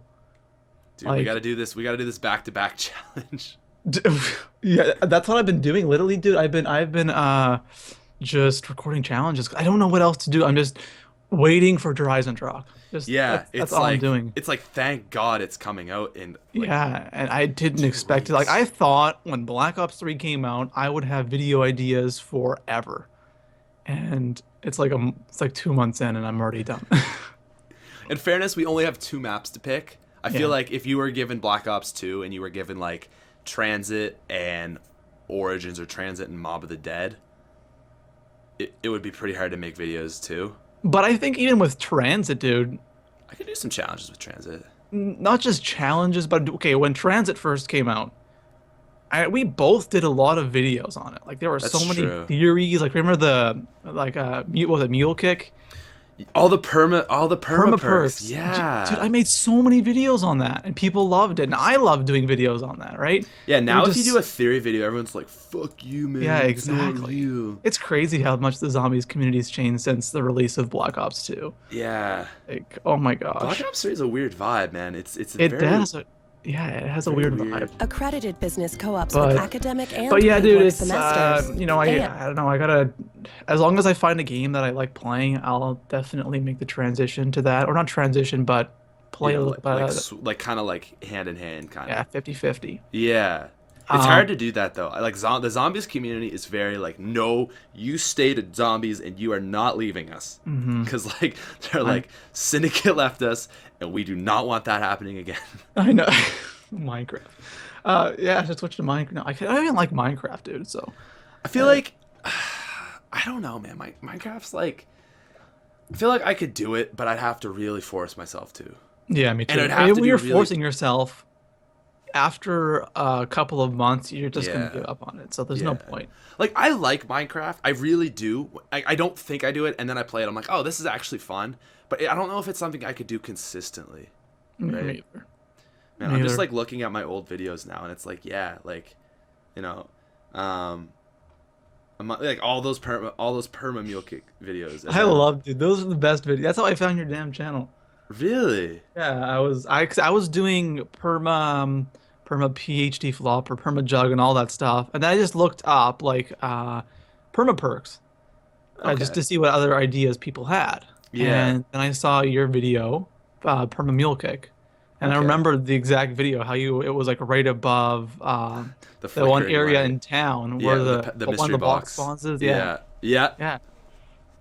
Dude, we Like gotta do this. We gotta do this back-to-back challenge. D- Yeah, that's what I've been doing. Literally, dude, I've been just recording challenges. I don't know what else to do. I'm just waiting for Horizon Drop. Just Yeah, that's all I'm doing. it's like thank God it's coming out in like Yeah, and I didn't 2 expect it. Like weeks. I thought when Black Ops 3 came out, I would have video ideas forever. And it's like 2 months in and I'm already done. In fairness, we only have 2 maps to pick. I feel Yeah. like if you were given Black Ops 2 and you were given like Transit and Origins or Transit and Mob of the Dead, it would be pretty hard to make videos too. But I think even with Transit, dude, I could do some challenges with Transit. not just challenges, but okay, when Transit first came out, we both did a lot of videos on it. Like there were so That's many true. theories. Like remember the what was it, Mule Kick? All the perma perks. Permaperks. Dude, Yeah. I made so many videos on that and people loved it. And I love doing videos on that, right? Yeah, It would now if you do just a theory video, everyone's like, "Fuck you, man. Yeah, It's not exactly. you." It's crazy how much the zombies community's changed since the release of Black Ops 2. Yeah. Like, oh my Black gosh. Ops 3 is a weird vibe, man. It's a It very has a yeah, it has a very weird weird. vibe. Accredited business co-ops But with academic and but yeah, paid dude, work it's semesters. I don't know, I gotta as long as I find a game that I like playing, I'll definitely make the transition to that. Or not transition, but play Yeah, a little like kind of like hand in hand kind of. yeah, 50-50. Yeah. It's hard to do that though. I like the zombies community is very like, no, you stayed at zombies and you are not leaving us. Because like they're like Syndicate left us and we do not want that happening again. I know. Minecraft. Yeah, I should switch to Minecraft. No, I don't even like Minecraft, dude, so I feel like I don't know, man. Minecraft's like I feel like I could do it, but I'd have to really force myself to. yeah, me too. And it'd I have mean, to when be you're really forcing yourself, after a couple of months, you're just gonna Yeah. give up on it. So there's no Yeah. point. Like I like Minecraft, I really do. I don't think I do it, and then I play it. I'm like, oh, this is actually fun, but I don't know if it's something I could do consistently. Right? Me either. Man, Me I'm just either. like looking at my old videos now, and it's like, yeah, like, you know, I'm like all those perma mule kick videos. And I then- love, dude. Those are the best videos. That's how I found your damn channel. Really. Yeah, I was doing perma PhD flop or perma jug and all that stuff, and then I just looked up like perma perks, just Okay. to see what other ideas people had. Yeah. And then I saw your video, perma mule kick, and I Okay. remember the exact video how it was like right above the one flickering area light. in town Yeah, where the one of mystery the box box. spawns is. Yeah. Yeah. Yeah.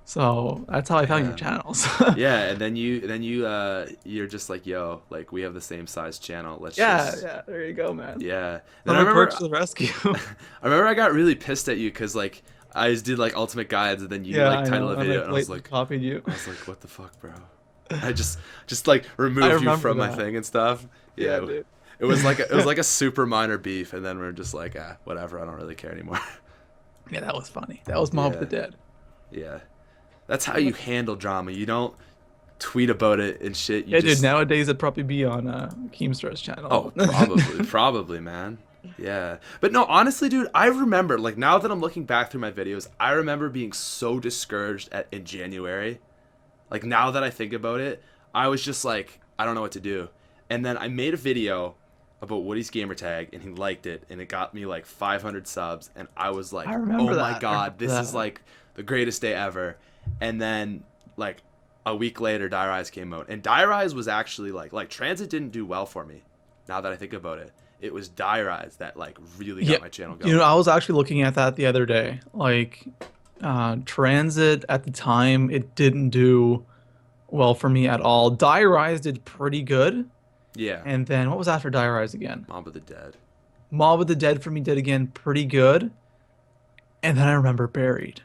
So that's how I found your Yeah. channels. Yeah, and then you're just like, yo, like we have the same size channel. Let's Yeah, just yeah. There you go, man. yeah. Then Perma perks to the rescue. I remember I got really pissed at you because like I just did like ultimate guides and then you Yeah, like I title know. a I video like and I was blatantly like copied you. what the fuck, bro? I just like removed you remember from my that. thing and stuff. Yeah, dude. it was like a super minor beef, and then we're just like, whatever. I don't really care anymore. Yeah, that was funny. That was Mob of the Yeah. Dead. Yeah, that's how you handle drama. You don't tweet about it and shit. You Yeah, just dude. Nowadays it'd probably be on Keemstar's channel. oh, probably, man. Yeah, but no, honestly, dude, I remember like now that I'm looking back through my videos, I remember being so discouraged in January. Like now that I think about it, I was just like, I don't know what to do. And then I made a video about Woody's gamertag and he liked it and it got me like 500 subs and I was like, I remember oh my that. I god, remember this is that. like the greatest day ever. And then like a week later Die Rise came out and Die Rise was actually like Transit didn't do well for me. Now that I think about it, it was Die Rise that like really got my channel going. You know, I was actually looking at that the other day. Like, Transit at the time, it didn't do well for me at all. Die Rise did pretty good. Yeah. And then what was after Die Rise again? Mob of the Dead. Mob of the Dead for me did again pretty good. And then I remember Buried.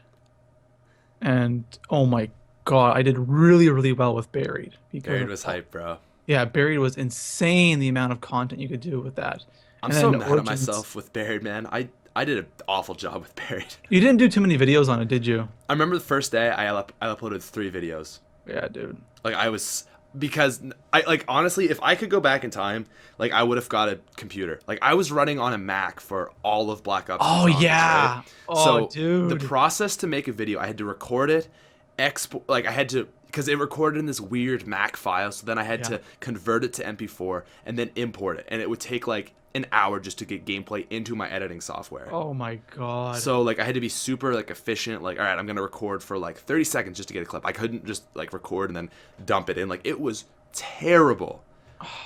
And oh my god, I did really, really well with Buried. Buried was hype, bro. Yeah, Buried was insane the amount of content you could do with that. I'm And so then mad Origins- at myself with Buried, man. I did an awful job with Buried. You didn't do too many videos on it, did you? I remember the first day I uploaded 3 videos. Yeah, dude. Like I was because I like honestly, if I could go back in time, like I would have got a computer. Like I was running on a Mac for all of Black Ops. Oh Zombies, yeah. right? Oh So dude. the process to make a video, I had to record it, I had to because it recorded in this weird Mac file. So then I had to convert it to MP4 and then import it. And it would take like an hour just to get gameplay into my editing software. Oh my God. So like I had to be super like efficient. Like, all right, I'm going to record for like 30 seconds just to get a clip. I couldn't just like record and then dump it in. Like it was terrible.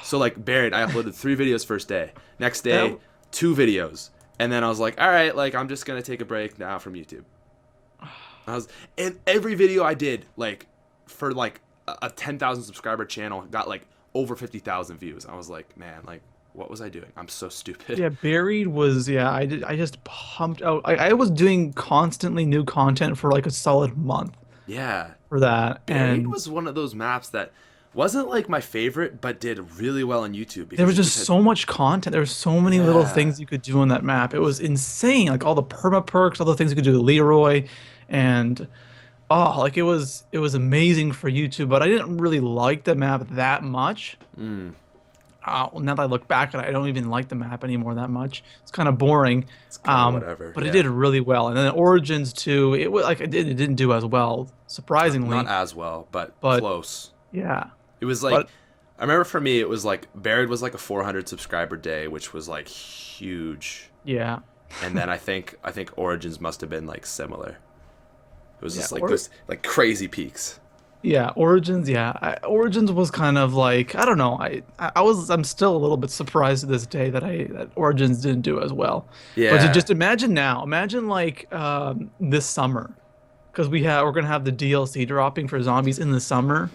So like buried, I uploaded 3 videos first day. Next day, 2 videos. And then I was like, all right, like I'm just going to take a break now from YouTube. And every video I did, like for like a 10,000 subscriber channel, got like over 50,000 views. I was like, man, like what was I doing? I'm so stupid. Yeah, Buried was, I just pumped out. I was doing constantly new content for like a solid month. Yeah. For that. Buried and was one of those maps that wasn't like my favorite, but did really well on YouTube. There was just so much content. There were so many little things you could do on that map. It was insane. Like all the perma perks, all the things you could do with Leroy, and like it was amazing for YouTube. But I didn't really like the map that much. Now that I look back at it, I don't even like the map anymore that much. It's kind of boring. It's kind of whatever. But it did really well. And then Origins too. It was like it didn't do as well, surprisingly. Not as well, but close. Yeah. It was like, I remember for me, it was like, Buried was like a 400 subscriber day, which was like huge. Yeah. And then I think Origins must have been like similar. It was just like this, like crazy peaks. Yeah, Origins. Yeah, Origins was kind of like, I don't know. I'm still a little bit surprised to this day that Origins didn't do as well. Yeah. But just imagine like this summer, because we're gonna have the DLC dropping for zombies in the summer.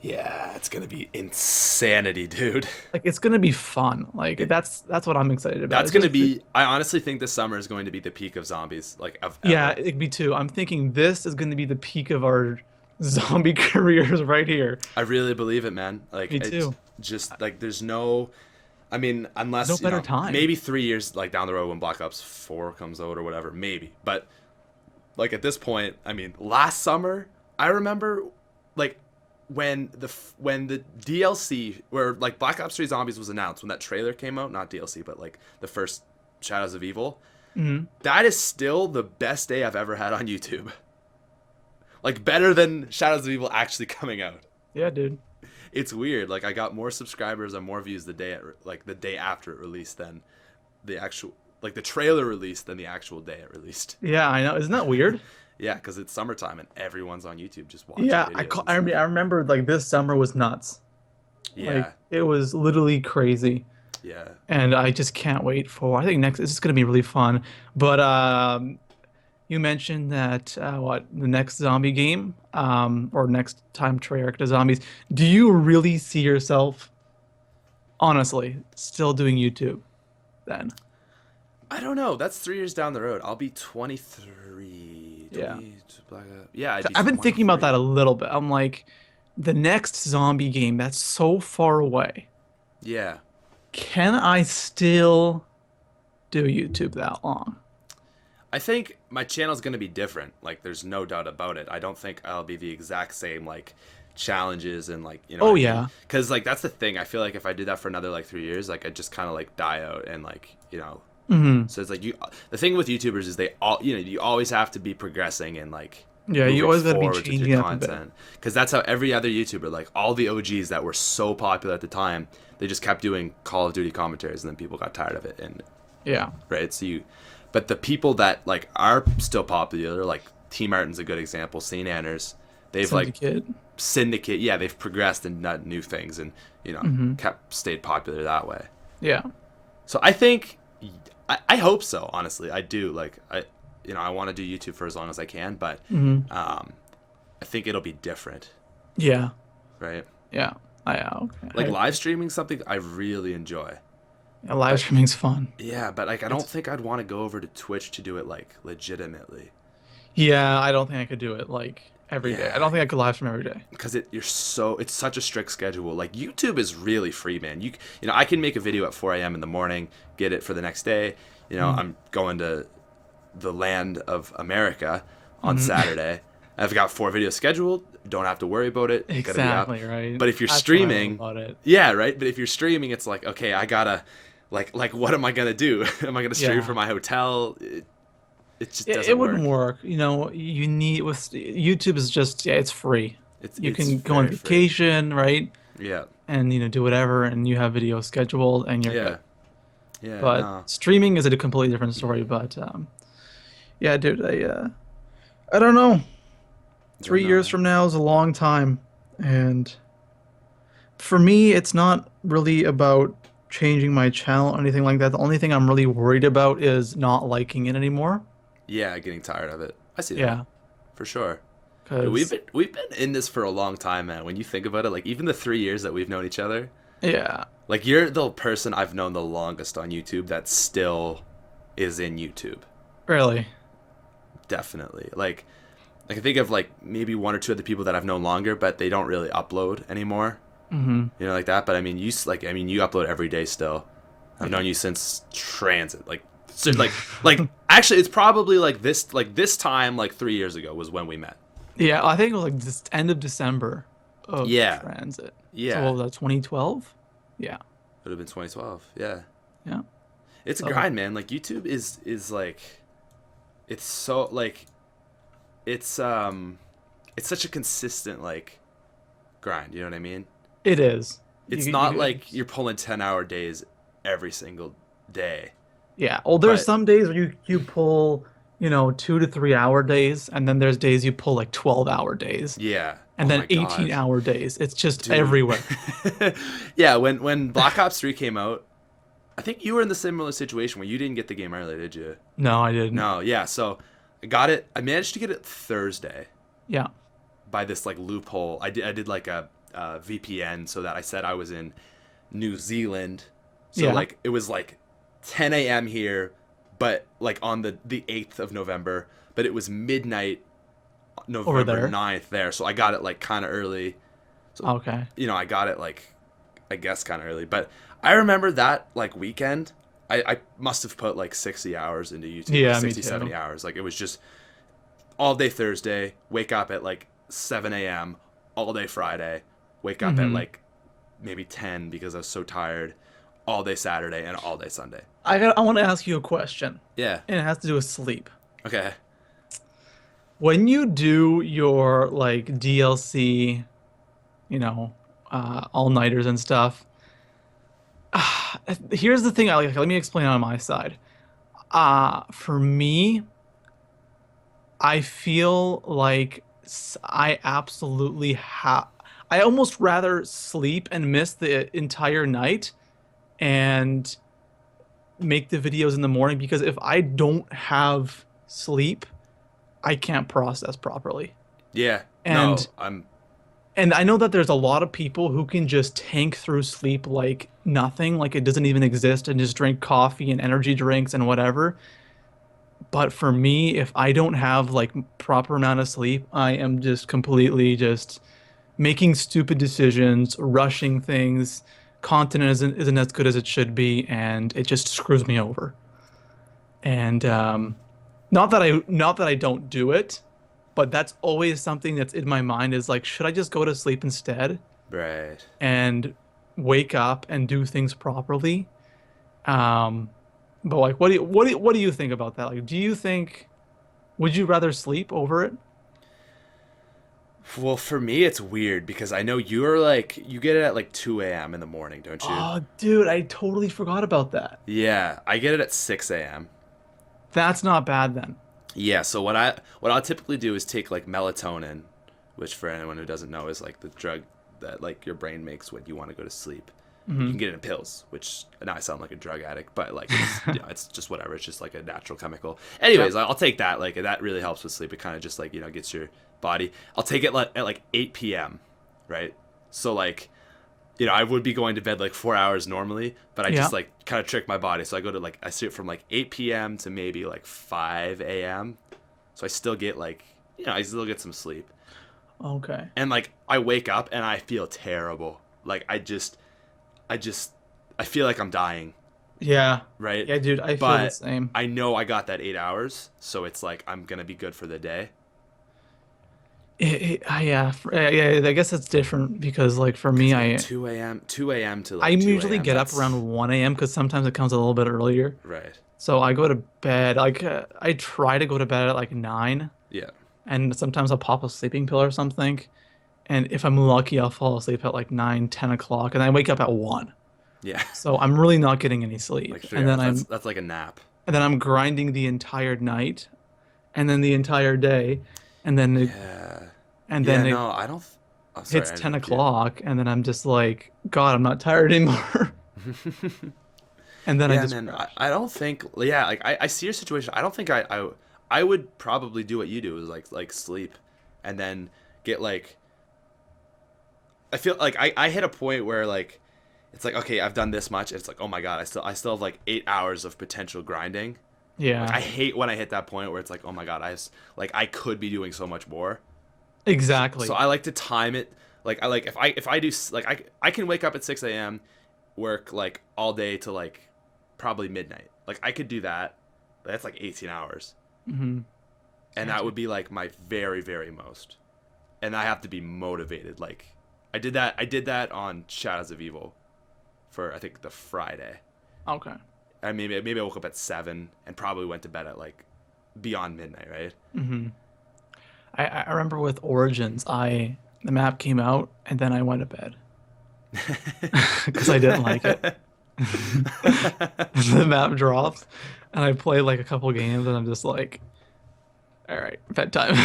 Yeah, it's gonna be insanity, dude. Like it's gonna be fun. Like that's what I'm excited about. That's gonna be. I honestly think this summer is going to be the peak of zombies. Like of ever. Yeah, me too. I'm thinking this is gonna be the peak of our zombie careers right here. I really believe it, man. Like me too. Just like there's no. I mean, unless no better time. Maybe 3 years like down the road when Black Ops 4 comes out or whatever, maybe. But like at this point, I mean, last summer I remember like. When the DLC where like Black Ops 3 Zombies was announced, when that trailer came out, not DLC but like the first Shadows of Evil, that is still the best day I've ever had on YouTube. Like better than Shadows of Evil actually coming out. Yeah, dude. It's weird. Like I got more subscribers and more views the day after it released than the actual like the trailer released than the actual day it released. Yeah, I know. Isn't that weird? Yeah, because it's summertime and everyone's on YouTube just watching. Yeah, I remember like this summer was nuts. Yeah, like, it was literally crazy. Yeah, and I just can't wait for. I think next this is gonna be really fun. But you mentioned that the next zombie game or next time Treyarch does zombies. Do you really see yourself, honestly, still doing YouTube then? I don't know. That's 3 years down the road. I'll be 23. Yeah. I've been thinking about that a little bit. I'm like, the next zombie game that's so far away. Yeah. Can I still do YouTube that long? I think my channel's going to be different. Like, there's no doubt about it. I don't think I'll be the exact same, like, challenges and, like, you know. Oh, yeah. Because, like, that's the thing. I feel like if I did that for another, like, 3 years, like, I'd just kind of, like, die out and, like, you know. So it's like the thing with YouTubers is they all, you know, you always have to be progressing and like you always got to be changing up content because that's how every other YouTuber, like all the OGs that were so popular at the time, they just kept doing Call of Duty commentaries and then people got tired of it and right. So but the people that like are still popular, like T Martin's a good example, St. Anders, they've Syndicate, yeah, they've progressed and done new things and you know stayed popular that way. Yeah. So I think. I hope so, honestly. I do. Like, I want to do YouTube for as long as I can, but I think it'll be different. Yeah. Right? Yeah. Okay. Like, live streaming something I really enjoy. Yeah, live streaming's fun. Yeah, but, like, I don't think I'd want to go over to Twitch to do it, like, legitimately. Yeah, I don't think I could do it, like, every day. I don't think I could live stream every day. Because it's such a strict schedule. Like, YouTube is really free, man. You know, I can make a video at 4 a.m. in the morning, get it for the next day. You know, I'm going to the land of America on Saturday. I've got 4 videos scheduled. Don't have to worry about it. Exactly, right. But if you're streaming, yeah, right. But if you're streaming, it's like, okay, I gotta, like, what am I gonna do? Am I gonna stream from my hotel? It just doesn't work. It wouldn't work. You know, you need with YouTube is just it's free. You can go on vacation, right? Yeah. And do whatever, and you have videos scheduled, and you're good. Yeah. But streaming is a completely different story. But yeah, dude, I don't know. 3 years from now is a long time, and for me, it's not really about changing my channel or anything like that. The only thing I'm really worried about is not liking it anymore. Yeah, getting tired of it. I see that. Yeah, For sure. Dude, because we've been in this for a long time, man. When you think about it, like even the 3 years that we've known each other, yeah, like you're the person I've known the longest on YouTube that still is in YouTube. really, Definitely. Like I can think of like maybe one or two other people that I've known longer, but they don't really upload anymore. Like that. But I mean, you upload every day still. I've known you since transit, actually, it's probably like this time, like 3 years ago was when we met. yeah. I think it was like this end of December of Yeah. transit. Yeah. So what was that, 2012? Yeah, Would have been 2012. Yeah. yeah. It's a So- grind, man. Like YouTube is like, it's so like, it's such a consistent like grind. You know what I mean? It is. It's not like you're pulling 10-hour days every single day. Yeah. Well, there's But- some days where you pull, 2 to 3 hour days, and then there's days you pull like 12-hour days, Yeah. and Oh then my God. 18-hour days. It's just Dude. everywhere. Yeah, when Black Ops 3 came out, I think you were in the similar situation where you didn't get the game early, did you? No, I didn't. No, yeah. So I got it. I managed to get it Thursday Yeah. by this like loophole. I did like a VPN so that I said I was in New Zealand. So Yeah. like it was like 10 a.m. here, but like on the 8th of November, but it was midnight November there. 9th there. So I got it like kind of early. Okay. I got it like, I guess kind of early, but I remember that like weekend, I must have put like 60 hours into YouTube, Yeah, me 60, too. 70 hours. Like it was just all day Thursday, wake up at like 7 a.m., all day Friday, wake up at like maybe 10 because I was so tired, all day Saturday and all day Sunday. I want to ask you a question, Yeah. and it has to do with sleep. Okay. When you do your like DLC, all-nighters and stuff, here's the thing. Let me explain on my side. For me, I feel like I absolutely I almost rather sleep and miss the entire night and make the videos in the morning, because if I don't have sleep, I can't process properly. Yeah. And- no, I'm And I know that there's a lot of people who can just tank through sleep like nothing, like it doesn't even exist, and just drink coffee and energy drinks and whatever. But for me, if I don't have like proper amount of sleep, I am just completely just making stupid decisions, rushing things. Content isn't as good as it should be, and it just screws me over. And not that I don't do it, but that's always something that's in my mind, is like, should I just go to sleep instead right. and wake up and do things properly? But like, what do you think about that? Like, would you rather sleep over it? Well, for me, it's weird because I know you're like, you get it at like 2 a.m. in the morning, don't you? Oh, dude, I totally forgot about that. Yeah, I get it at 6 a.m. That's not bad then. Yeah, so what I'll typically do is take like melatonin, which for anyone who doesn't know is like the drug that like your brain makes when you want to go to sleep. You can get it in pills, which now I sound like a drug addict, but like it's, it's just whatever. It's just like a natural chemical. Anyways, I'll take that. Like that really helps with sleep. It kind of just like gets your body. I'll take it at like 8 p.m. Right? So like I would be going to bed like 4 hours normally, but I just like kind of trick my body. So I go to like, I sleep from like 8 p.m. to maybe like 5 a.m. So I still get like, I still get some sleep. Okay. And like I wake up and I feel terrible. Like I feel like I'm dying. Yeah. Right? Yeah, dude, I feel the same. I know I got that 8 hours, so it's like I'm going to be good for the day. Yeah, I guess it's different because like for me, 2 a.m. to like I 2 usually a.m., get up that's- around 1 a.m. because sometimes it comes a little bit earlier. Right. So I go to bed, like I try to go to bed at like 9, Yeah. and sometimes I'll pop a sleeping pill or something. and if I'm lucky, I'll fall asleep at like 9, 10 o'clock, and I wake up at 1. Yeah. So I'm really not getting any sleep. Like 3 And then hours. That's like a nap. I'm grinding the entire night, and then the entire day, and then Yeah. No, I don't. Oh, sorry, hits 10 o'clock, and then I'm just like, God, I'm not tired anymore. And then I just man, I don't think. Yeah, like I see your situation. I don't think I would probably do what you do, is like sleep, and then get like. I feel like I hit a point where like, it's like, okay, I've done this much. It's like, oh my God, I still have like 8 hours of potential grinding. Yeah. Like, I hate when I hit that point where it's like, oh my God, I could be doing so much more. Exactly. So I like to time it. Like if I do like I can wake up at 6 a.m., work like all day to like probably midnight. Like I could do that. That's like 18 hours. Mm-hmm. And that would be like my very, very most. And I have to be motivated. Like I did that on Shadows of Evil for I think the Friday. Okay. I maybe I woke up at 7 and probably went to bed at like beyond midnight, right? Mm-hmm. I remember with Origins, the map came out and then I went to bed because I didn't like it. The map drops and I play like a couple games and I'm just like, all right, bedtime.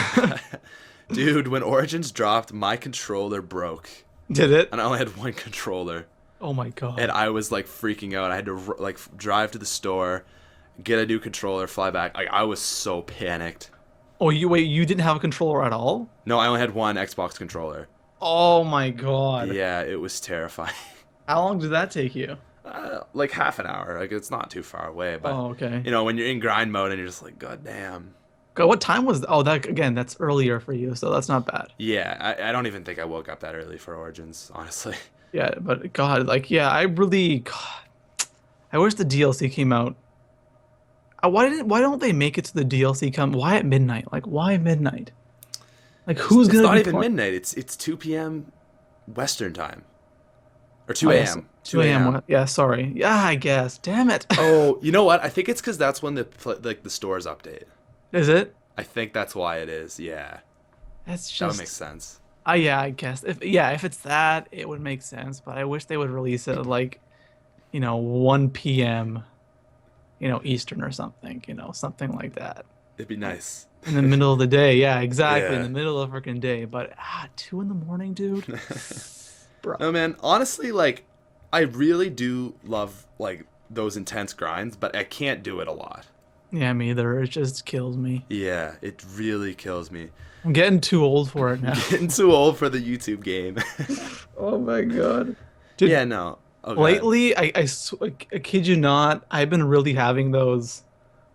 Dude, when Origins dropped, my controller broke. Did it? And I only had one controller. Oh my God. And I was like freaking out. I had to like drive to the store, get a new controller, fly back. Like I was so panicked. Oh, you didn't have a controller at all? No, I only had one Xbox controller. Oh my God. Yeah, it was terrifying. How long did that take you? Like half an hour. Like it's not too far away, but Oh, okay. you know, when you're in grind mode and you're just like, God damn. God, what time was that's earlier for you, so that's not bad. Yeah, I don't even think I woke up that early for Origins, honestly. Yeah, but God, like, yeah, I wish the DLC came out. Why don't they make it to the DLC come? Why at midnight? Like, why midnight? Like, who's It's gonna not be even midnight. It's 2 p.m. Western time. Or 2 Oh, a.m. yes. 2 a.m. Yeah, sorry. Yeah, I guess. Damn it. Oh, you know what? I think it's because that's when the stores update. Is it? I think that's why it is. Yeah, That's just. that would make sense. Yeah, I guess. If it's that, it would make sense. But I wish they would release it at like, 1 p.m. Eastern or something. Something like that. It'd be nice. In the middle of the day, yeah, exactly. Yeah. In the middle of the freaking day. But 2 a.m, dude. Bro. No, man. Honestly, like, I really do love like those intense grinds, but I can't do it a lot. Yeah, me either. It just kills me. Yeah, it really kills me. I'm getting too old for it now. Getting too old for the YouTube game. Oh my God. Dude, yeah, no. Oh, lately, I kid you not, I've been really having those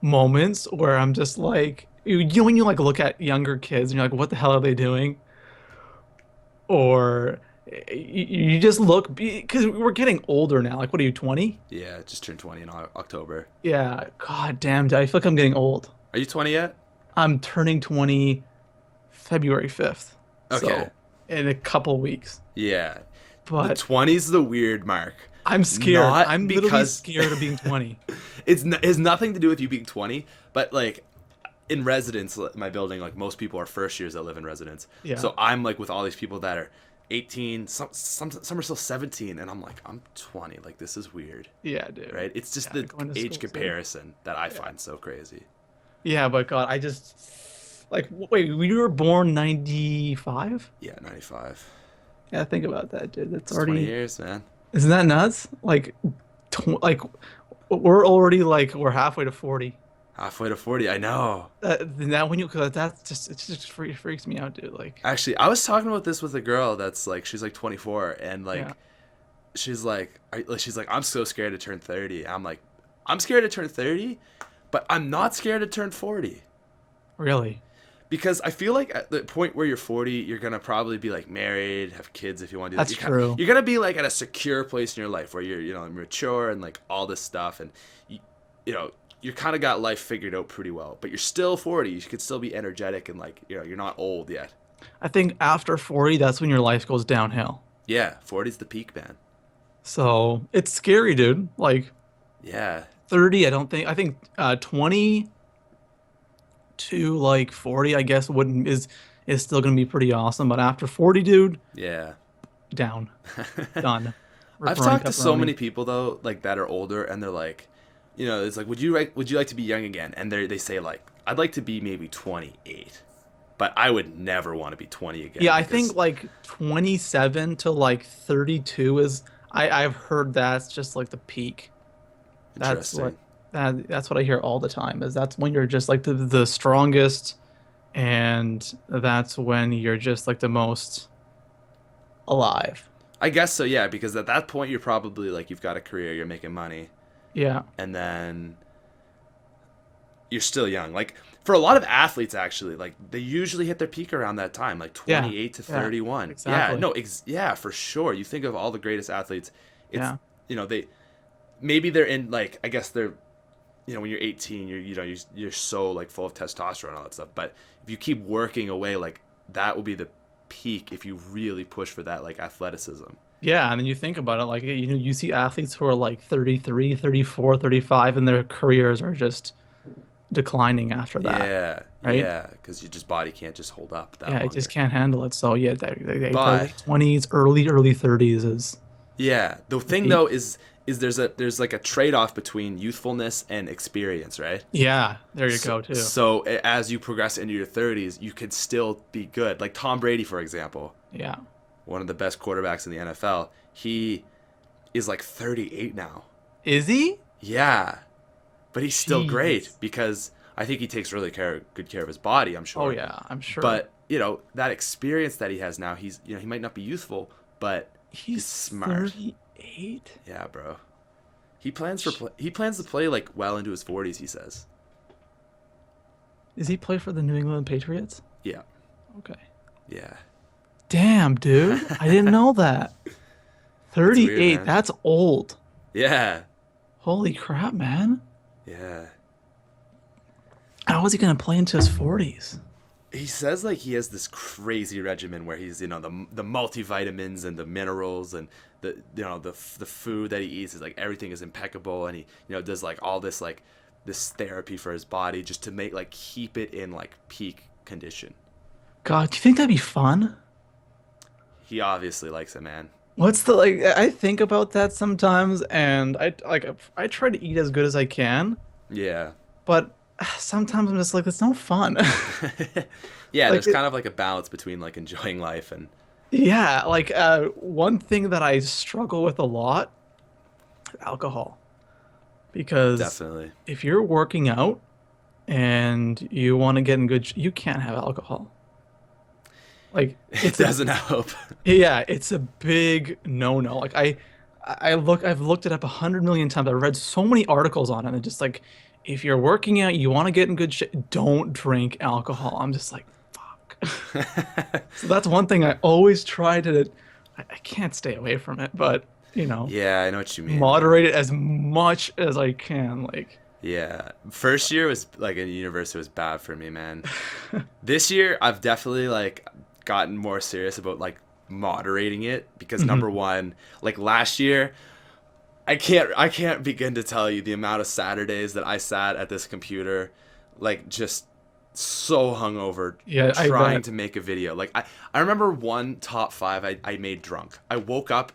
moments where I'm just like, when you like look at younger kids and you're like, what the hell are they doing? Or you just look, because we're getting older now. Like, what are you, 20? Yeah, just turned 20 in October. Yeah, God damn, dude, I feel like I'm getting old. Are you 20 yet? I'm turning 20 February 5th. Okay. So, in a couple weeks. Yeah. But the 20's the weird mark. I'm scared. Not I'm literally because- scared of being 20. It has nothing to do with you being 20, but like in residence, my building, like most people are first years that live in residence. Yeah. So I'm like with all these people that are 18, some are still 17, and I'm like, I'm 20. Like this is weird. Yeah, dude. Right? It's just Yeah, the going to age school, too. comparison that I find so crazy. Yeah, but God, I just like wait. You were born 95? Yeah, 95. Yeah, think about that, dude. That's It's already 20 years, man. Isn't that nuts? Like, like we're already like we're halfway to 40. Halfway to 40, I know. Now when cause it just freaks me out, dude. Like, Actually, I was talking about this with a girl that's like, she's like 24, and like, Yeah. she's like, I'm so scared to turn 30. I'm like, I'm scared to turn 30, but I'm not scared to turn 40. really? Because I feel like at the point where you're 40, you're going to probably be like married, have kids if you want to do that. That's true. You're going to be like at a secure place in your life where you're, mature and like all this stuff. And, you kind of got life figured out pretty well. But you're still 40. You could still be energetic and like, you're not old yet. I think after 40, that's when your life goes downhill. Yeah, 40's the peak, man. So it's scary, dude. Like Yeah. 30, I think 20 to like 40, I guess wouldn't is still gonna be pretty awesome. But after 40, dude, Yeah. down, done. I've Ripperoni talked to so pepperoni. many people though, like that are older, and they're like, it's like, would you like to be young again? And they say like, I'd like to be maybe 28, but I would never want to be 20 again. Yeah, I because- think like 27 to like 32 is I've heard that's just like the peak. That's Interesting. that's what I hear all the time is that's when you're just like the strongest, and that's when you're just like the most alive. I guess so, yeah, because at that point you're probably like you've got a career, you're making money, Yeah. and then you're still young. Like for a lot of athletes, actually, like they usually hit their peak around that time, like 28 to 31. exactly. Yeah, no, yeah, for sure. You think of all the greatest athletes. It's they maybe they're in like I guess they're when you're 18, you're so like full of testosterone and all that stuff. But if you keep working away, like that will be the peak if you really push for that like athleticism. Yeah, and then you think about it, like you see athletes who are like 33, 34, 35, and their careers are just declining after that. Yeah, right? yeah, because your just body can't just hold up that Yeah, longer. it just can't handle it. So yeah, they But- late 20s, early 30s is Yeah, the thing though is there's like a trade-off between youthfulness and experience, right? yeah. There you go too. So as you progress into your 30s, you could still be good. Like Tom Brady, for example, Yeah. one of the best quarterbacks in the NFL. He is like 38 now. Is he? Yeah, but he's still Jeez. great because I think he takes really good care of his body. I'm sure. Oh yeah, I'm sure. But that experience that he has now, he's he might not be youthful, but he's smart. 38. Yeah, bro. He plans to play like well into his 40s. He says. Does he play for the New England Patriots? Yeah. Okay. Yeah. Damn, dude. I didn't know that. 38, man. that's old. Yeah. Holy crap, man. Yeah. How is he going to play into his 40s? He says like he has this crazy regimen where he's the multivitamins and the minerals and the food that he eats is like everything is impeccable, and he does like all this like this therapy for his body just to make like keep it in like peak condition. God, do you think that'd be fun? He obviously likes it, man. What's the I think about that sometimes, and I try to eat as good as I can, Yeah. but sometimes I'm just like, it's no fun. Yeah, Like there's kind of like a balance between like enjoying life and Yeah, one thing that I struggle with a lot, alcohol. Because definitely. if you're working out and you want to get in good, you can't have alcohol. Like It doesn't help. yeah, it's a big no-no. Like I've looked it up 100 million times. I've read so many articles on it, and just like, if you're working out, you want to get in good shape, don't drink alcohol. I'm just like, fuck. So that's one thing I always try to. I can't stay away from it, but Yeah, I know what you mean. moderate it as much as I can. Like, Yeah. First year was like in university was bad for me, man. This year I've definitely like gotten more serious about like moderating it because number one, like last year, I can't begin to tell you the amount of Saturdays that I sat at this computer, like just so hungover, Yeah, I trying bet. to make a video. Like I remember one top 5 I made drunk. I woke up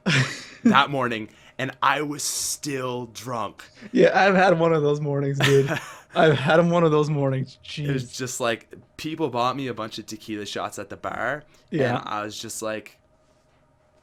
that morning and I was still drunk. yeah, I've had one of those mornings, dude. I've had one of those mornings. It was Jeez. just like people bought me a bunch of tequila shots at the bar, Yeah. and I was just like,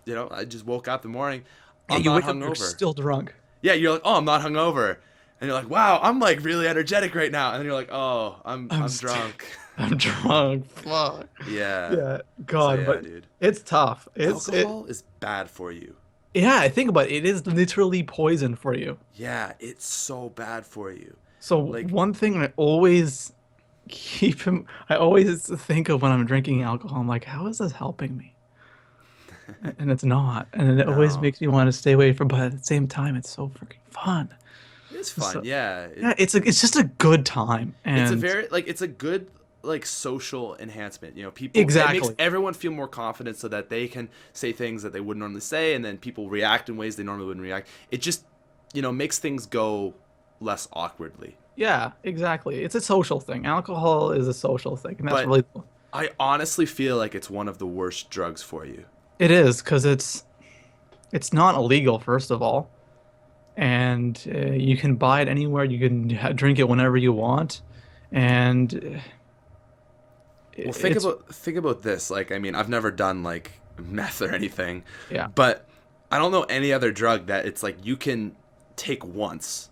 I just woke up in the morning. Yeah, I'm you not wake up, you're hungover. still drunk. Yeah, you're like, oh, I'm not hungover, and you're like, wow, I'm like really energetic right now, and then you're like, oh, I'm drunk. I'm drunk. Fuck. Yeah. Yeah, God, yeah, but dude. it's tough. Alcohol is bad for you. Yeah, I think about it. It is literally poison for you. Yeah, it's so bad for you. So Like- one thing I always I always think of when I'm drinking alcohol, I'm like, how is this helping me? And it's not. And it always No. makes me want to stay away from, but at the same time, it's so freaking fun. It's fun. So- yeah. Yeah, it's just a good time. And It's a very it's a good like social enhancement. People Exactly. It makes everyone feel more confident so that they can say things that they wouldn't normally say, and then people react in ways they normally wouldn't react. It just makes things go less awkwardly. Yeah, exactly. It's a social thing. Alcohol is a social thing, and that's But really I honestly feel like it's one of the worst drugs for you. it is because it's not illegal first of all, and you can buy it anywhere. You can drink it whenever you want, and Well, it's think about this. Like, I mean, I've never done like meth or anything, yeah, but I don't know any other drug that it's like you can take once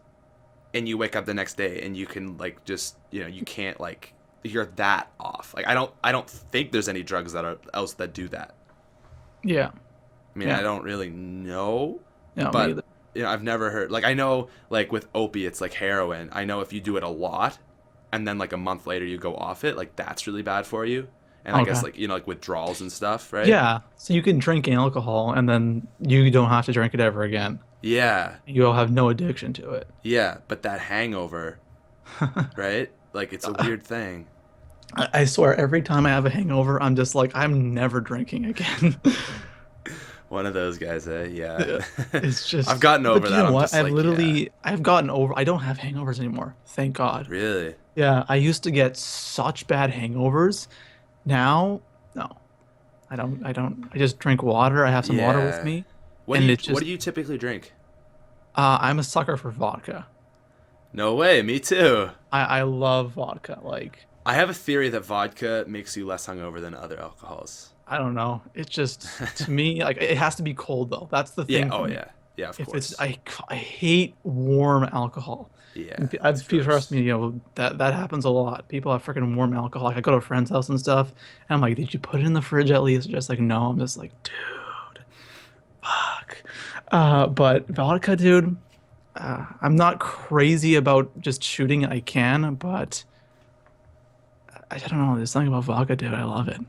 and you wake up the next day and you can like just, you can't like you're that off. Like I don't think there's any drugs that are else that do that. yeah, I mean, yeah. I don't really know, No, me but either. I've never heard like I know like with opiates like heroin, I know if you do it a lot and then like a month later you go off it, like that's really bad for you. And I guess Okay. like like withdrawals and stuff, right? Yeah, so you can drink alcohol and then you don't have to drink it ever again. Yeah. You'll have no addiction to it. Yeah, but that hangover, right? Like it's a weird thing. I swear, every time I have a hangover, I'm just like, I'm never drinking again. One of those guys, eh? Yeah. Yeah. It's just, I've gotten but over you that. know I'm what? just like, yeah. I've gotten over, I don't have hangovers anymore. Thank God. Really? Yeah, I used to get such bad hangovers. Now, no, I just drink water. I have some water with Yeah. me, What do and you it's what just, do you typically drink? I'm a sucker for vodka. No way, me too. I love vodka. Like, I have a theory that vodka makes you less hungover than other alcohols. I don't know. It's just, to me, like, it has to be cold though. That's the Yeah, thing for oh me. yeah. Yeah, of If course. I hate warm alcohol. Yeah, And it's people trust gross. me, that happens a lot. People have freaking warm alcohol. Like I go to a friend's house and stuff, and I'm like, "Did you put it in the fridge at least?" Just like, no. I'm just like, dude, fuck. But vodka, dude, I'm not crazy about just shooting it. I can, but I don't know. There's something about vodka, dude. I love it.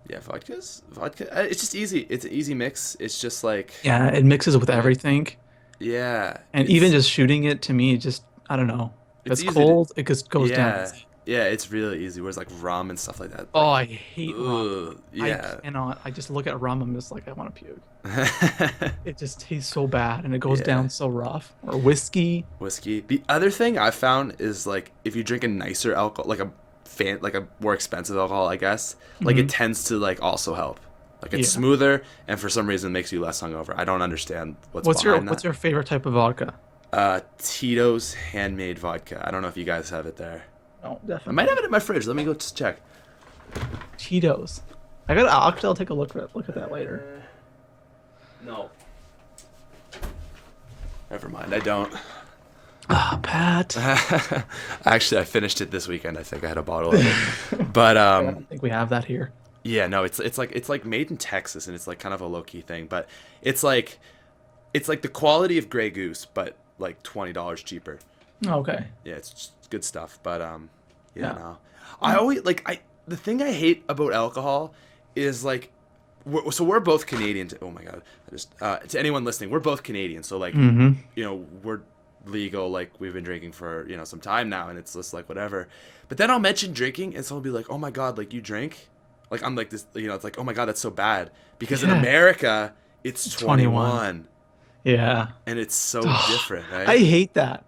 Yeah, vodka. It's just easy. It's an easy mix. It's just like, Yeah, it mixes with everything, yeah, and even just shooting it to me, just I don't know. If it's it's easy to, cold, it just goes down yeah, easy. yeah. It's really easy. Whereas like rum and stuff like that, Oh, like, I hate rum. ugh, I yeah. cannot. I just look at rum. I'm just like, I want to puke. It just tastes so bad and it goes Yeah. down so rough. Or whiskey. Whiskey. The other thing I found is like if you drink a nicer alcohol, like a more expensive alcohol, I guess, like it tends to like also help. Like it's Yeah. smoother and for some reason makes you less hungover. I don't understand What's behind what's that. your favorite type of vodka? Tito's handmade vodka. I don't know if you guys have it there. No, I definitely. might have it in my fridge. Let me go just check. Tito's. I'll take a look at that later. No. Never mind. I don't. Ah, Pat. Actually, I finished it this weekend. I think I had a bottle of it. But I don't think we have that here. yeah, no, it's like made in Texas and it's like kind of a low key thing, but it's like the quality of Grey Goose, but like $20 cheaper. Okay. Yeah, it's just good stuff. But yeah, Yeah. no. I always the thing I hate about alcohol is like we're both Canadian. Oh my god! I just to anyone listening, we're both Canadian. So like we're legal. Like we've been drinking for some time now, and it's just like whatever. But then I'll mention drinking, and someone will be like, "Oh my god, like you drink?" Like I'm like this. It's like, "Oh my god, that's so bad." Because in Yeah. America, it's 21, Yeah. and it's so different, right? I hate that.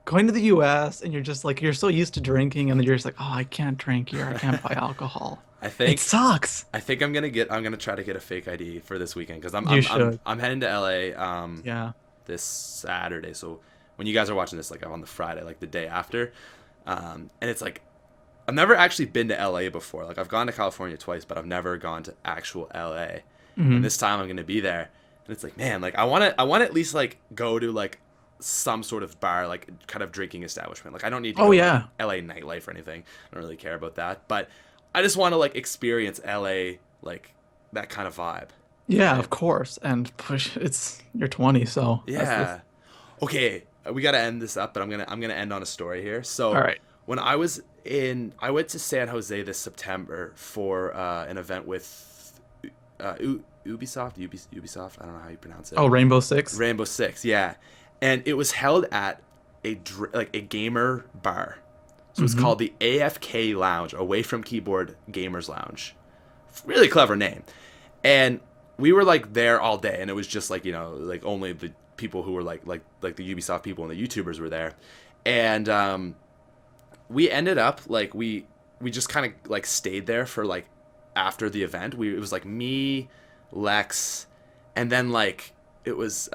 Going to the US and you're just like you're so used to drinking and then you're just like, oh, I can't drink here. I can't buy alcohol. I It think sucks. I'm gonna try to get a fake ID for this weekend because You should. I'm heading to LA Yeah. this Saturday. So when you guys are watching this, like on the Friday, like the day after, and it's like I've never actually been to LA before. Like I've gone to California twice, but I've never gone to actual LA. And this time I'm gonna be there, and it's like, man, like I want to at least like go to like some sort of bar, like kind of drinking establishment. Like I don't need to Oh, go to, yeah. like, LA nightlife or anything. I don't really care about that, but I just want to like experience LA, like that kind of vibe. Yeah, of course. And push you're 20, so Yeah. Okay, we got to end this up, but I'm going to end on a story here. So All right. when I went to San Jose this September for an event with Ubisoft, I don't know how you pronounce it. Oh, Rainbow Six. Rainbow Six, yeah. And it was held at a gamer bar. So it's called the AFK Lounge, Away from Keyboard Gamers Lounge. Really clever name. And we were like there all day, and it was just like like only the people who were like the Ubisoft people and the YouTubers were there. And we ended up like we just kind of like stayed there for like after the event. It was like me, Lex, and then like it was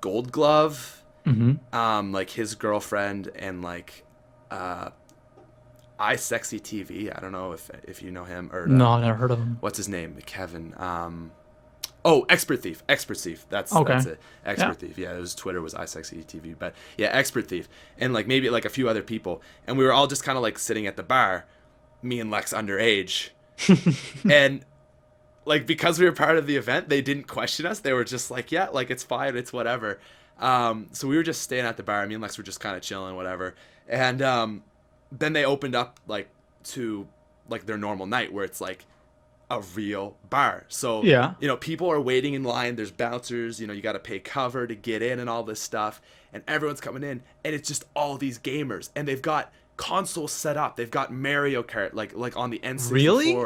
Gold Glove, like his girlfriend, and like iSexyTV. I don't know if you know him or No, I never heard of him. what's his name? Kevin. Expert Thief. That's it. Expert Thief. Yeah, his Twitter was iSexyTV, but yeah, Expert Thief, and like maybe like a few other people, and we were all just kind of like sitting at the bar, me and Lex underage, and like because we were part of the event, they didn't question us. They were just like, yeah, like it's fine, it's whatever. So we were just staying at the bar. Me and Lex were just kind of chilling, whatever, and then they opened up like to like their normal night where it's like a real bar. So, you know, people are waiting in line. There's bouncers, you know, you got to pay cover to get in and all this stuff. And everyone's coming in and it's just all these gamers and they've got consoles set up. They've got Mario Kart like on the N64. Really?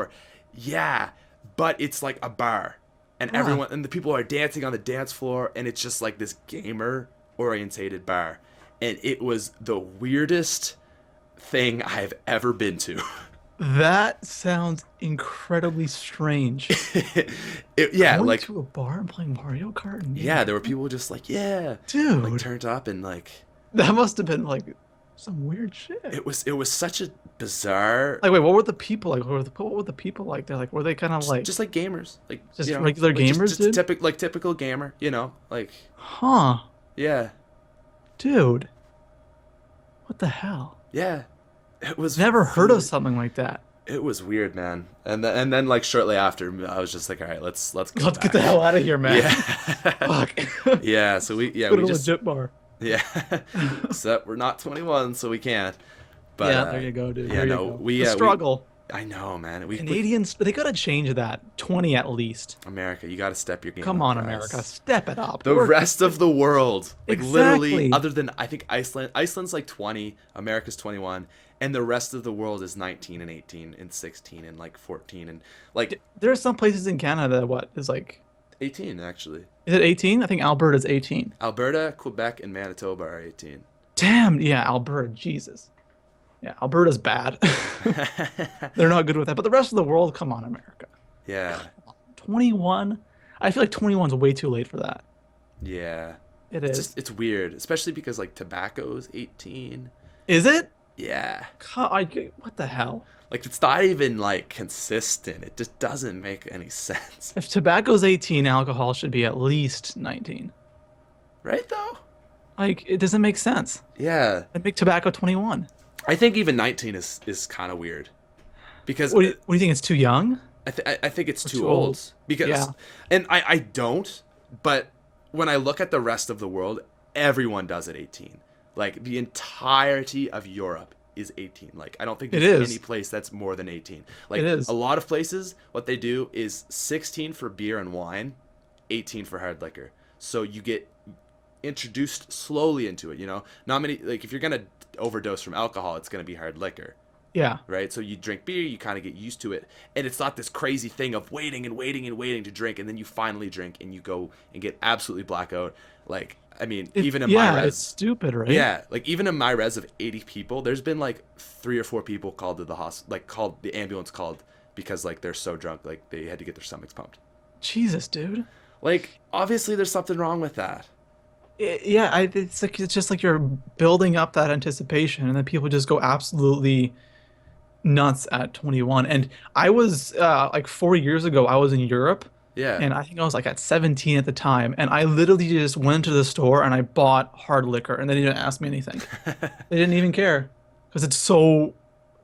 Yeah. But it's like a bar and everyone, and the people are dancing on the dance floor and it's just like this gamer orientated bar. And it was the weirdest thing I've ever been to. That sounds incredibly strange. Going like to a bar and playing Mario Kart. There were people just like, dude, like turned up and like. That must have been like some weird shit. It was such a bizarre. Like, wait, what were the people like? What were the people like? They're like, were they kind of like just like gamers, like just you know, regular like gamers, dude? Typical gamer, you know, like. Huh. Yeah. Dude. What the hell? Yeah. It was never heard of something like that. It was weird, man. And then like shortly after, I was just like, all right, let's go. Let's get the hell out of here, man. Yeah. Fuck. Yeah. So we go to a legit bar. Yeah. So we're not 21, so we can't. But yeah, there you go, dude. Yeah, the struggle. I know, man. Canadians, they gotta change that. 20 at least. America, you gotta step your game up. Come on, guys. America, step it up. The rest of the world, like exactly. literally, other than I think Iceland's like 20, America's 21, and the rest of the world is 19 and 18 and 16 and like 14 and like. There are some places in Canada that is like 18 actually. Is it 18? I think Alberta's 18. Alberta, Quebec, and Manitoba are 18. Damn, yeah, Alberta, Jesus. Yeah, Alberta's bad. They're not good with that. But the rest of the world, come on, America. Yeah. 21? I feel like 21's way too late for that. Yeah. It is. It's weird, especially because like tobacco's 18. Is it? Yeah. What the hell? Like it's not even like consistent. It just doesn't make any sense. If tobacco's 18, alcohol should be at least 19. Right though? Like it doesn't make sense. Yeah. I'd make tobacco 21. I think even 19 is kind of weird, because what do you think? It's too young? I think it's too old. Because and I don't, but when I look at the rest of the world, everyone does at 18. Like the entirety of Europe is 18. Like I don't think there's any place that's more than 18. Like a lot of places, what they do is 16 for beer and wine, 18 for hard liquor. So you get introduced slowly into it, you know. Not many, like if you're gonna overdose from alcohol, it's gonna be hard liquor. Yeah. Right. So you drink beer, you kind of get used to it, and it's not this crazy thing of waiting to drink, and then you finally drink and you go and get absolutely blackout. Like I mean, even in my res, it's stupid, right? Yeah. Like even in my res of 80 people, there's been like 3 or 4 people called to the hospital, like called the ambulance called because like they're so drunk, like they had to get their stomachs pumped. Jesus, dude. Like obviously there's something wrong with that. It's just like you're building up that anticipation, and then people just go absolutely nuts at 21. And I was like 4 years ago, I was in Europe. Yeah. And I think I was like at 17 at the time, and I literally just went to the store and I bought hard liquor, and they didn't ask me anything. They didn't even care because it's so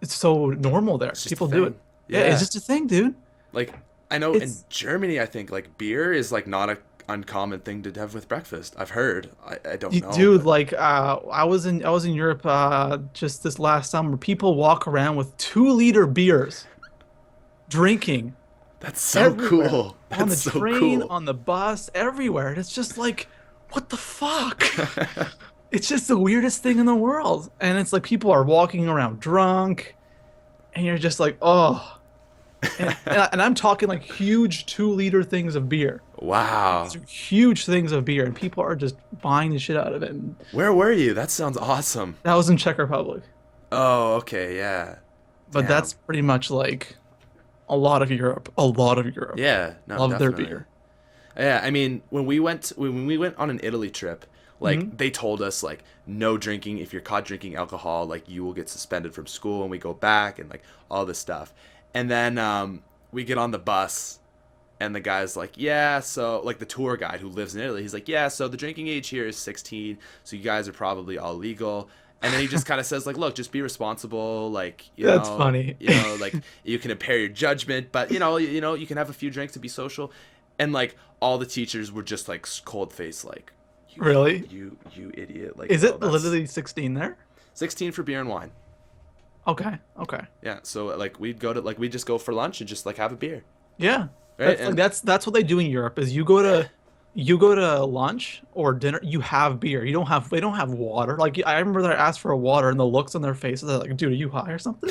normal there. People do it. Yeah, it's just a thing, dude. Like I know in Germany, I think like beer is like not a uncommon thing to have with breakfast. I've heard. I don't know. Dude, like I was in Europe just this last summer. People walk around with 2-liter beers, drinking. That's so everywhere. Cool. That's on the so train, cool. on the bus, everywhere. And it's just like, what the fuck? It's just the weirdest thing in the world. And it's like people are walking around drunk, and you're just like, oh. And I'm talking like huge 2-liter things of beer. Wow. These are huge things of beer, and people are just buying the shit out of it. And where were you? That sounds awesome. that was in Czech Republic. Oh, okay, yeah. But Damn. that's pretty much like a lot of Europe. A lot of Europe. Yeah, no, Love their definitely. beer. Yeah, I mean, when we went on an Italy trip, like Mhm. they told us like no drinking. If you're caught drinking alcohol, like you will get suspended from school, and we go back and like all this stuff. And then we get on the bus, and the guy's like, yeah, so like the tour guide who lives in Italy, he's like, yeah, so the drinking age here is 16, so you guys are probably all legal. And then he just kind of says like, look, just be responsible, like That's funny. like you can impair your judgment, but you can have a few drinks to be social. And like all the teachers were just like cold face, like, Really? you idiot, like, Is no, it that's literally 16 there? 16 for beer and wine. Okay. Okay. Yeah, so like we'd just go for lunch and just like have a beer, Yeah. right? Like that's what they do in Europe is you go to lunch or dinner, you have beer. They don't have water. Like I remember that I asked for a water and the looks on their faces, they're like, dude, are you high or something?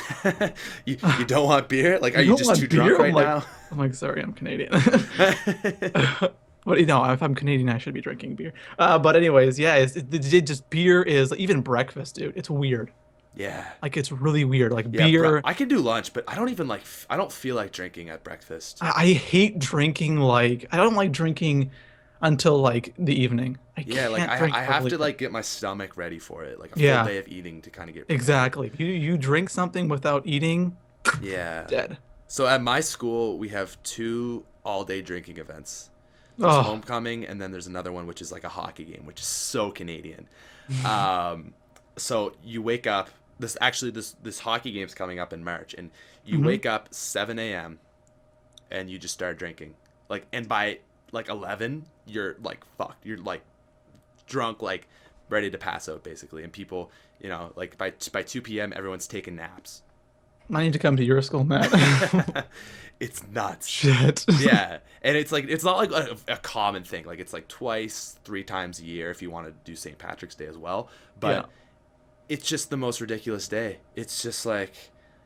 you don't want beer? Like, are you don't just want too drunk beer? right I'm like, now? I'm like, sorry, I'm Canadian. But if I'm Canadian, I should be drinking beer. But anyways, yeah, just beer is even breakfast, dude. It's weird. Yeah. Like it's really weird. Like Yeah, beer. I can do lunch, but I don't even like. I don't feel like drinking at breakfast. I hate drinking. Like I don't like drinking until like the evening. I Yeah, like can't drink I have early. to like get my stomach ready for it, like a full Yeah. day of eating to kind of get. Exactly. You drink something without eating, Yeah. dead. So at my school, we have two all-day drinking events. There's Oh, homecoming, and then there's another one which is like a hockey game, which is so Canadian. So you wake up. This hockey game's coming up in March, and you Mhm. wake up 7 a.m. and you just start drinking. Like, and by like 11, you're like fucked. You're like drunk, like ready to pass out basically. And people, like by 2 p.m. everyone's taking naps. I need to come to your school, Matt. It's nuts. Shit. Yeah, and it's like it's not like a common thing. Like it's like twice, 3 times a year if you want to do St. Patrick's Day as well. But Yeah. it's just the most ridiculous day. It's just like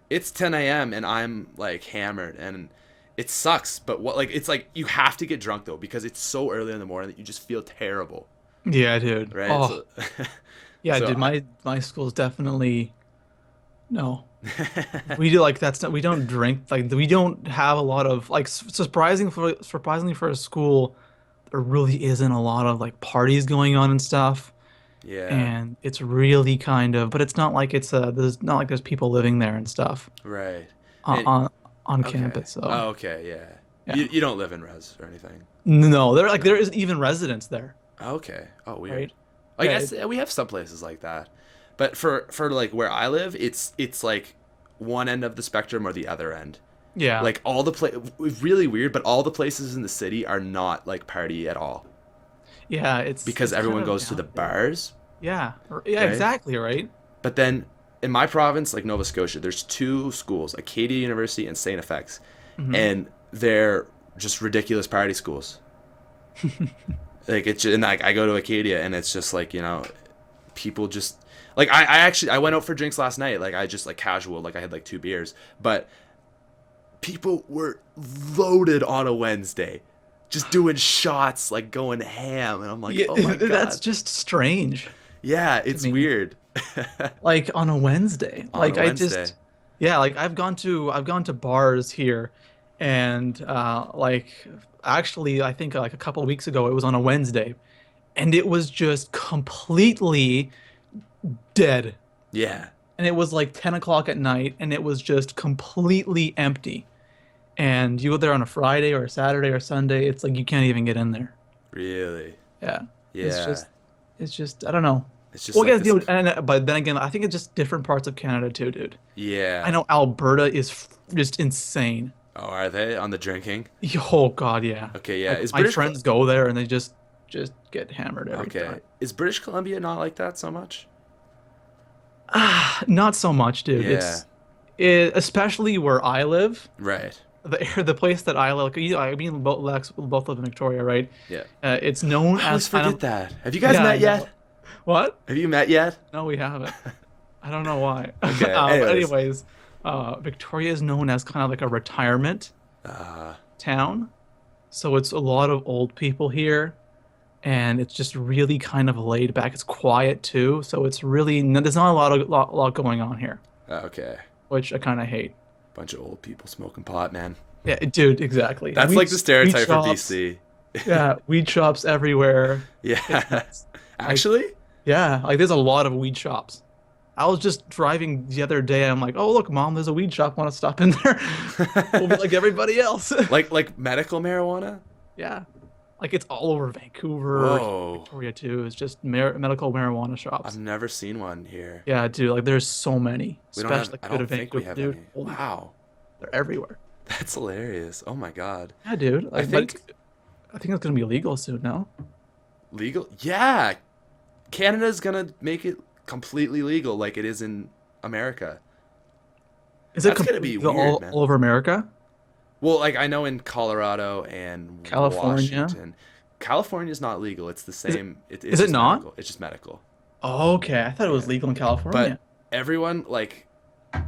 it's 10 a.m. and I'm like hammered, and it sucks. But it's like you have to get drunk though because it's so early in the morning that you just feel terrible, Yeah, dude. right? Oh, yeah, so dude. My school's definitely no. We do like that's not. We don't drink. Like we don't have a lot of like surprisingly for a school, there really isn't a lot of like parties going on and stuff. yeah, And it's really kind of, but it's not like there's not like there's people living there and stuff right. on And- on okay. campus. So Oh, okay, yeah. Yeah. You don't live in res or anything. no, there isn't even residents there, Okay. Oh, weird. right? I Yeah, guess we have some places like that, but for like where I live, it's like one end of the spectrum or the other end. Yeah, Like all the really weird, but all the places in the city are not like party at all yeah, it's because it's everyone kind of goes to the down there. bars. Yeah, yeah, Right? exactly, right. But then in my province, like Nova Scotia, there's two schools, Acadia University and St. FX, Mhm. and they're just ridiculous party schools. Like and like I go to Acadia and it's just like people just like I went out for drinks last night, like I just like casual, like I had like 2 beers, but people were loaded on a Wednesday, just doing shots, like going ham, and I'm like, Yeah, oh my god, that's just strange. yeah, it's mean, weird. Like on a Wednesday, On like a I Wednesday. just, yeah, like I've gone to bars here, and like actually I think like a couple of weeks ago it was on a Wednesday, and it was just completely dead. Yeah, And it was like 10 o'clock at night, and it was just completely empty. And you go there on a Friday or a Saturday or Sunday, it's like you can't even get in there. really. Yeah. Yeah, It's just I don't know. it's just Well, like yeah, this, dude, but then again, I think it's just different parts of Canada too, dude. yeah. I know Alberta is just insane. Oh, are they on the drinking? Oh God, yeah. Okay, yeah. Like, Is my British friends go there and they just get hammered every okay? time. Is British Columbia not like that so much? Not so much, dude. Yeah. Especially where I live. Right. The place that I live, like, I mean, both live in Victoria, right? Yeah. It's known I always as forget that. Have you guys Yeah, I met yet? know. What? Have you met yet? No, we haven't. I don't know why. Okay, But anyways. anyways, Victoria is known as kind of like a retirement Uh, town, so it's a lot of old people here, and it's just really kind of laid back. It's quiet too, so it's really there's not a lot going on here, Okay. which I kind of hate. Bunch of old people smoking pot, man. Yeah, dude, exactly. That's Weed- like the stereotype weed for shops, BC. Yeah, weed shops everywhere. It's Yeah. nuts. Actually? Yeah, like there's a lot of weed shops. I was just driving the other day. I'm like, oh look, mom, there's a weed shop. Want to stop in there? We'll be like everybody else. Like medical marijuana? Yeah, like it's all over Vancouver, Whoa. Victoria too. It's just medical marijuana shops. I've never seen one here. Yeah, dude, like there's so many, We don't have, especially I good don't think we Vancouver, have dude. any. Holy Wow. they're everywhere. That's hilarious. Oh my God. Yeah, dude. Like, think- I think it's gonna be illegal soon now. Legal? Yeah. Canada's gonna make it completely legal like it is in America. Is it That's gonna be completely weird, all, man. all over America? Well, like I know in Colorado and California? Washington. California's not legal. It's the same. It's is it just not? medical. It's just medical. Oh, okay, I thought it was legal in California. But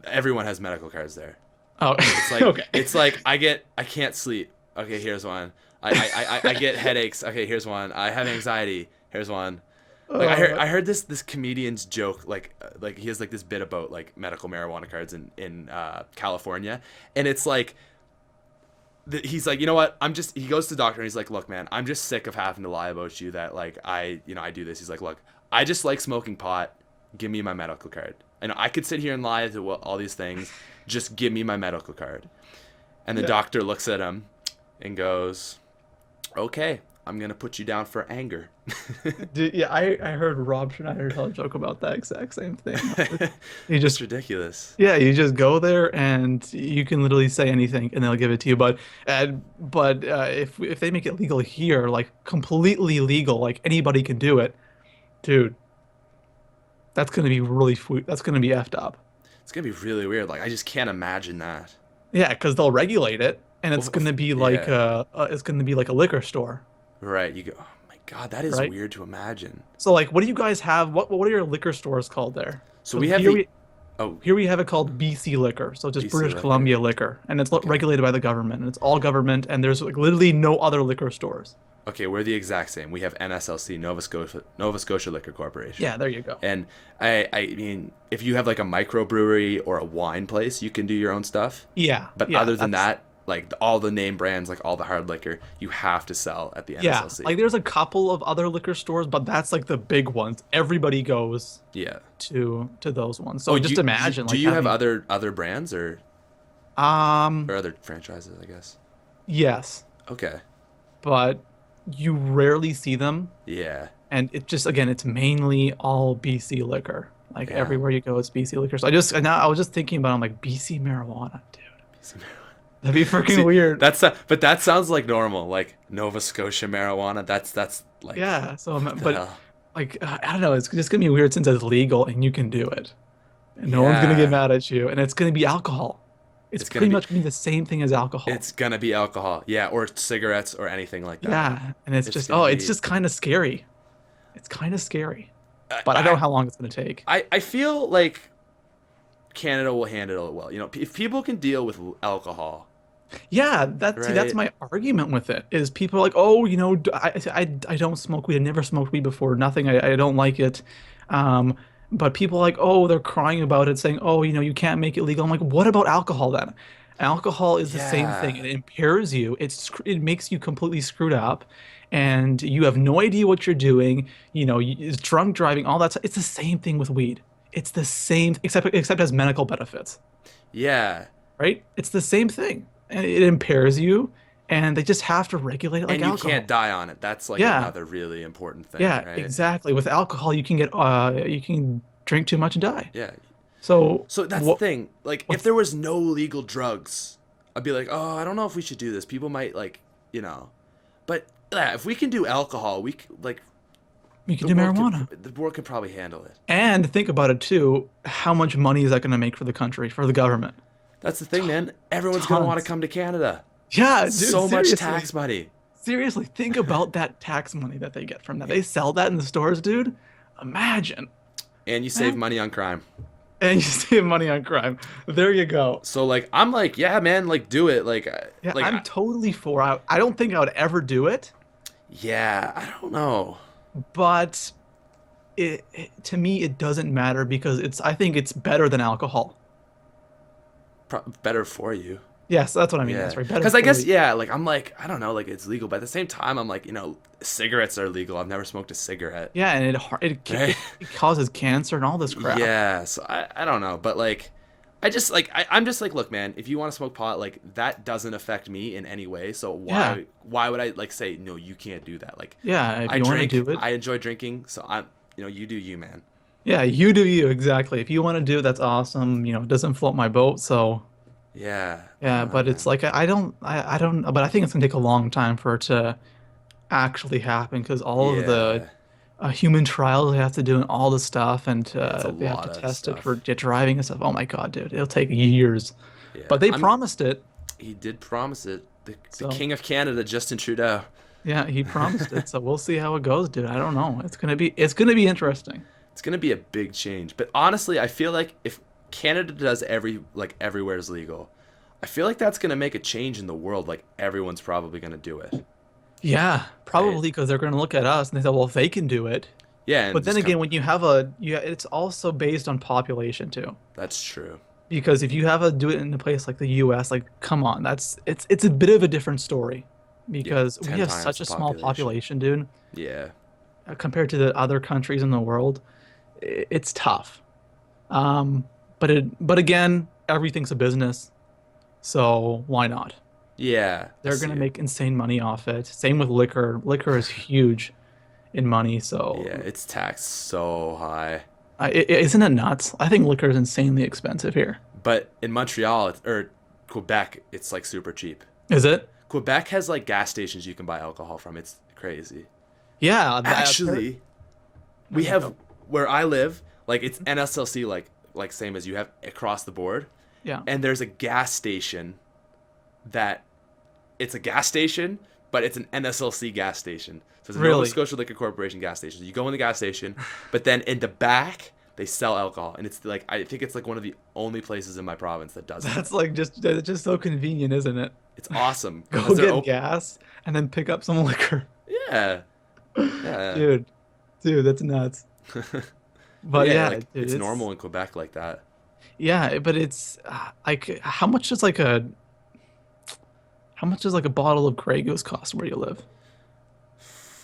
everyone has medical cards there. Oh, It's like okay. it's like I can't sleep. Okay, here's one. I get headaches. Okay, here's one. I have anxiety. Here's one. Like I heard this comedian's joke like he has like this bit about like medical marijuana cards in California, and it's like he's like, you know what, he goes to the doctor and he's like, look man, I'm just sick of having to lie about you that like I do this. He's like, look, I just like smoking pot. Give me my medical card. I could sit here and lie to all these things. Just give me my medical card. And the doctor looks at him and goes, okay, I'm going to put you down for anger. Dude, yeah, I heard Rob Schneider tell a joke about that exact same thing. You It's just ridiculous. Yeah, you just go there and you can literally say anything and they'll give it to you. But if they make it legal here, like completely legal, like anybody can do it, dude, that's gonna be really that's gonna be effed up. It's going to be really weird. Like, I just can't imagine that. Yeah, because they'll regulate it and it's gonna be like yeah. it's gonna be like a liquor store. Right. You go, oh my God, that is Right? weird to imagine. So like, what do you guys have? What are your liquor stores called there? So we have Here we have it called BC Liquor, so just BC British Liquor. Columbia Liquor, and it's regulated by the government, and it's all government, and there's like literally no other liquor stores. Okay, we're the exact same. We have NSLC, Nova Scotia Liquor Corporation. Yeah, there you go. And I mean, if you have like a microbrewery or a wine place, you can do your own stuff. Yeah, But yeah, other than that's- that, like all the name brands, like all the hard liquor, you have to sell at the yeah, NSLC. like there's a couple of other liquor stores, but that's like the big ones. Everybody goes Yeah. to those ones. So Oh, just imagine. Do like, you have having- other brands or Um, other franchises? I guess. yes, Okay. but you rarely see them, Yeah. and it just again, it's mainly all BC liquor. Like Yeah. everywhere you go, it's BC liquor. So I was just thinking about, I'm like, BC marijuana, dude. That'd be freaking See, weird. But that sounds like normal, like Nova Scotia marijuana. That's like Yeah. So, the but hell? like, I don't know. It's just gonna be weird since it's legal and you can do it, and no one's gonna Yeah. get mad at you, and it's gonna be alcohol. It's It's gonna pretty be- much gonna be the same thing as alcohol. It's gonna be alcohol, yeah, or cigarettes or anything like that. Yeah, and it's just gonna it's be- just kind of scary. It's kind of scary, but I don't know how long it's gonna take. I feel like Canada will handle it well. You know, if people can deal with alcohol. Yeah, that's Right. my argument with it. Is people are like, oh, I don't smoke weed. I never smoked weed before. Nothing. I don't like it. But people are like, oh, they're crying about it, saying, oh, you can't make it legal. I'm like, what about alcohol then? Alcohol is the same thing. Yeah. It impairs you. It makes you completely screwed up, and you have no idea what you're doing. It's drunk driving, all that. It's the same thing with weed. It's the same, except as medical benefits, Yeah. right? It's the same thing. And it impairs you, and they just have to regulate it like And you alcohol. can't die on it. That's like Yeah. another really important thing. Yeah, Right? exactly. With alcohol, you can drink too much and die. Yeah. So So that's the thing. Like, if there was no legal drugs, I'd be like, oh, I don't know if we should do this. People might But yeah, if we can do alcohol, we you can do marijuana. The world could probably handle it. And think about it too. How much money is that going to make for the country, for the government? That's the thing, man. Everyone's gonna want to Tons. come to Canada. Yeah, dude, So much seriously. tax money. Seriously, think about that tax money that they get from that. They sell that in the stores, dude. Imagine. And you save money on crime. And you save money on crime. There you go. So I'm like, yeah, man, like do it. Yeah, I'm totally for. I don't think I would ever do it. Yeah, I don't know. But to me it doesn't matter because I think it's better than alcohol. Better for you. Yes, that's what I mean. Yeah, That's right. Better because I for guess you. like I'm like I don't know, like it's legal, but at the same time I'm like cigarettes are legal. I've never smoked a cigarette. Yeah, and Right? it causes cancer and all this crap. Yeah, so I don't know, but like I just like I'm just like, look, man, if you want to smoke pot, like that doesn't affect me in any way. So Yeah. why would I like say no, you can't do that? Like Yeah, if I you want to drink, do it. I enjoy drinking, so I'm you do you, man. Yeah, you do you exactly. If you want to do it, that's awesome. It doesn't float my boat, so Yeah, I yeah, don't know, but it's man. like I don't but I think it's gonna take a long time for it to actually happen because all of the Yeah, human trials they have to do and all the stuff and it's a they have to lot of test it for stuff. driving and stuff. Oh my God, dude, it'll take years. Yeah, But they promised it. he did promise it. The So King of Canada, Justin Trudeau. yeah, he promised it. So we'll see how it goes, dude. I don't know. It's gonna be interesting. It's gonna be a big change. But honestly, I feel like if Canada does everywhere is legal, I feel like that's gonna make a change in the world. Like everyone's probably gonna do it. Yeah, Right? probably because they're gonna look at us and they say, well, if they can do it. Yeah, and But then just again, when you have it's also based on population too. that's true. Because if you have a do it in a place like the U.S., like come on, it's a bit of a different story. Yeah, Because we 10 have times such the a small population, dude, Yeah. compared to the other countries in the world, it's tough. But again, everything's a business, so why not? Yeah, I They're see gonna it. make insane money off it. Same with liquor. Liquor is huge in money, so Yeah, it's taxed so high. isn't it nuts? I think liquor is insanely expensive here. But in Montreal or Quebec, it's like super cheap. Is it? Quebec has like gas stations you can buy alcohol from. It's crazy. Yeah, Actually, we Okay, have go. where I live, like it's NSLC like same as you have across the board. Yeah. And there's a gas station that it's a gas station, but it's an NSLC gas station. So it's a Nova Really? Scotia Liquor Corporation gas station. So you go in the gas station, but then in the back they sell alcohol, and it's like I think it's like one of the only places in my province that does it. That's just so convenient, isn't it? It's awesome Go because they're get open. gas and then pick up some liquor. Yeah, yeah, Dude, that's nuts. But yeah. yeah, Like dude, it's normal in Quebec like that. Yeah, but it's like how much does like a bottle of Grey Goose cost where you live?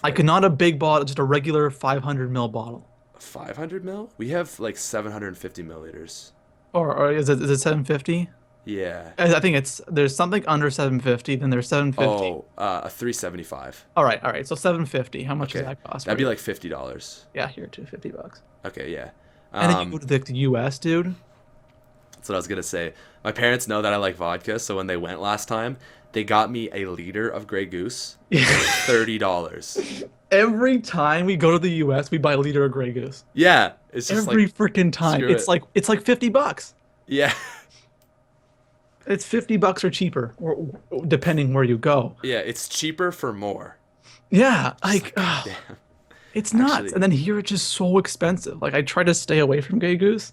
Like not a big bottle, just a regular 500 ml bottle. 500 mil? We have like 750 milliliters. Or is it 750? Yeah. I think there's something under 750, then there's 750. Oh, a 375. All right. So 750. How much does Okay, that cost? that'd for be you? like $50. Yeah, here too, $50. Okay, yeah. And then you go to the US, dude. That's what I was gonna say. My parents know that I like vodka, so when they went last time, they got me a liter of Grey Goose for $30. Every time we go to the US, we buy a liter of Grey Goose. Yeah, it's just Every like freaking time. screw it. It's like $50. Yeah, It's $50 or cheaper, or depending where you go. yeah. It's cheaper for more. Yeah, Just like damn. it's nuts. Actually, And then here it's just so expensive. Like I try to stay away from Grey Goose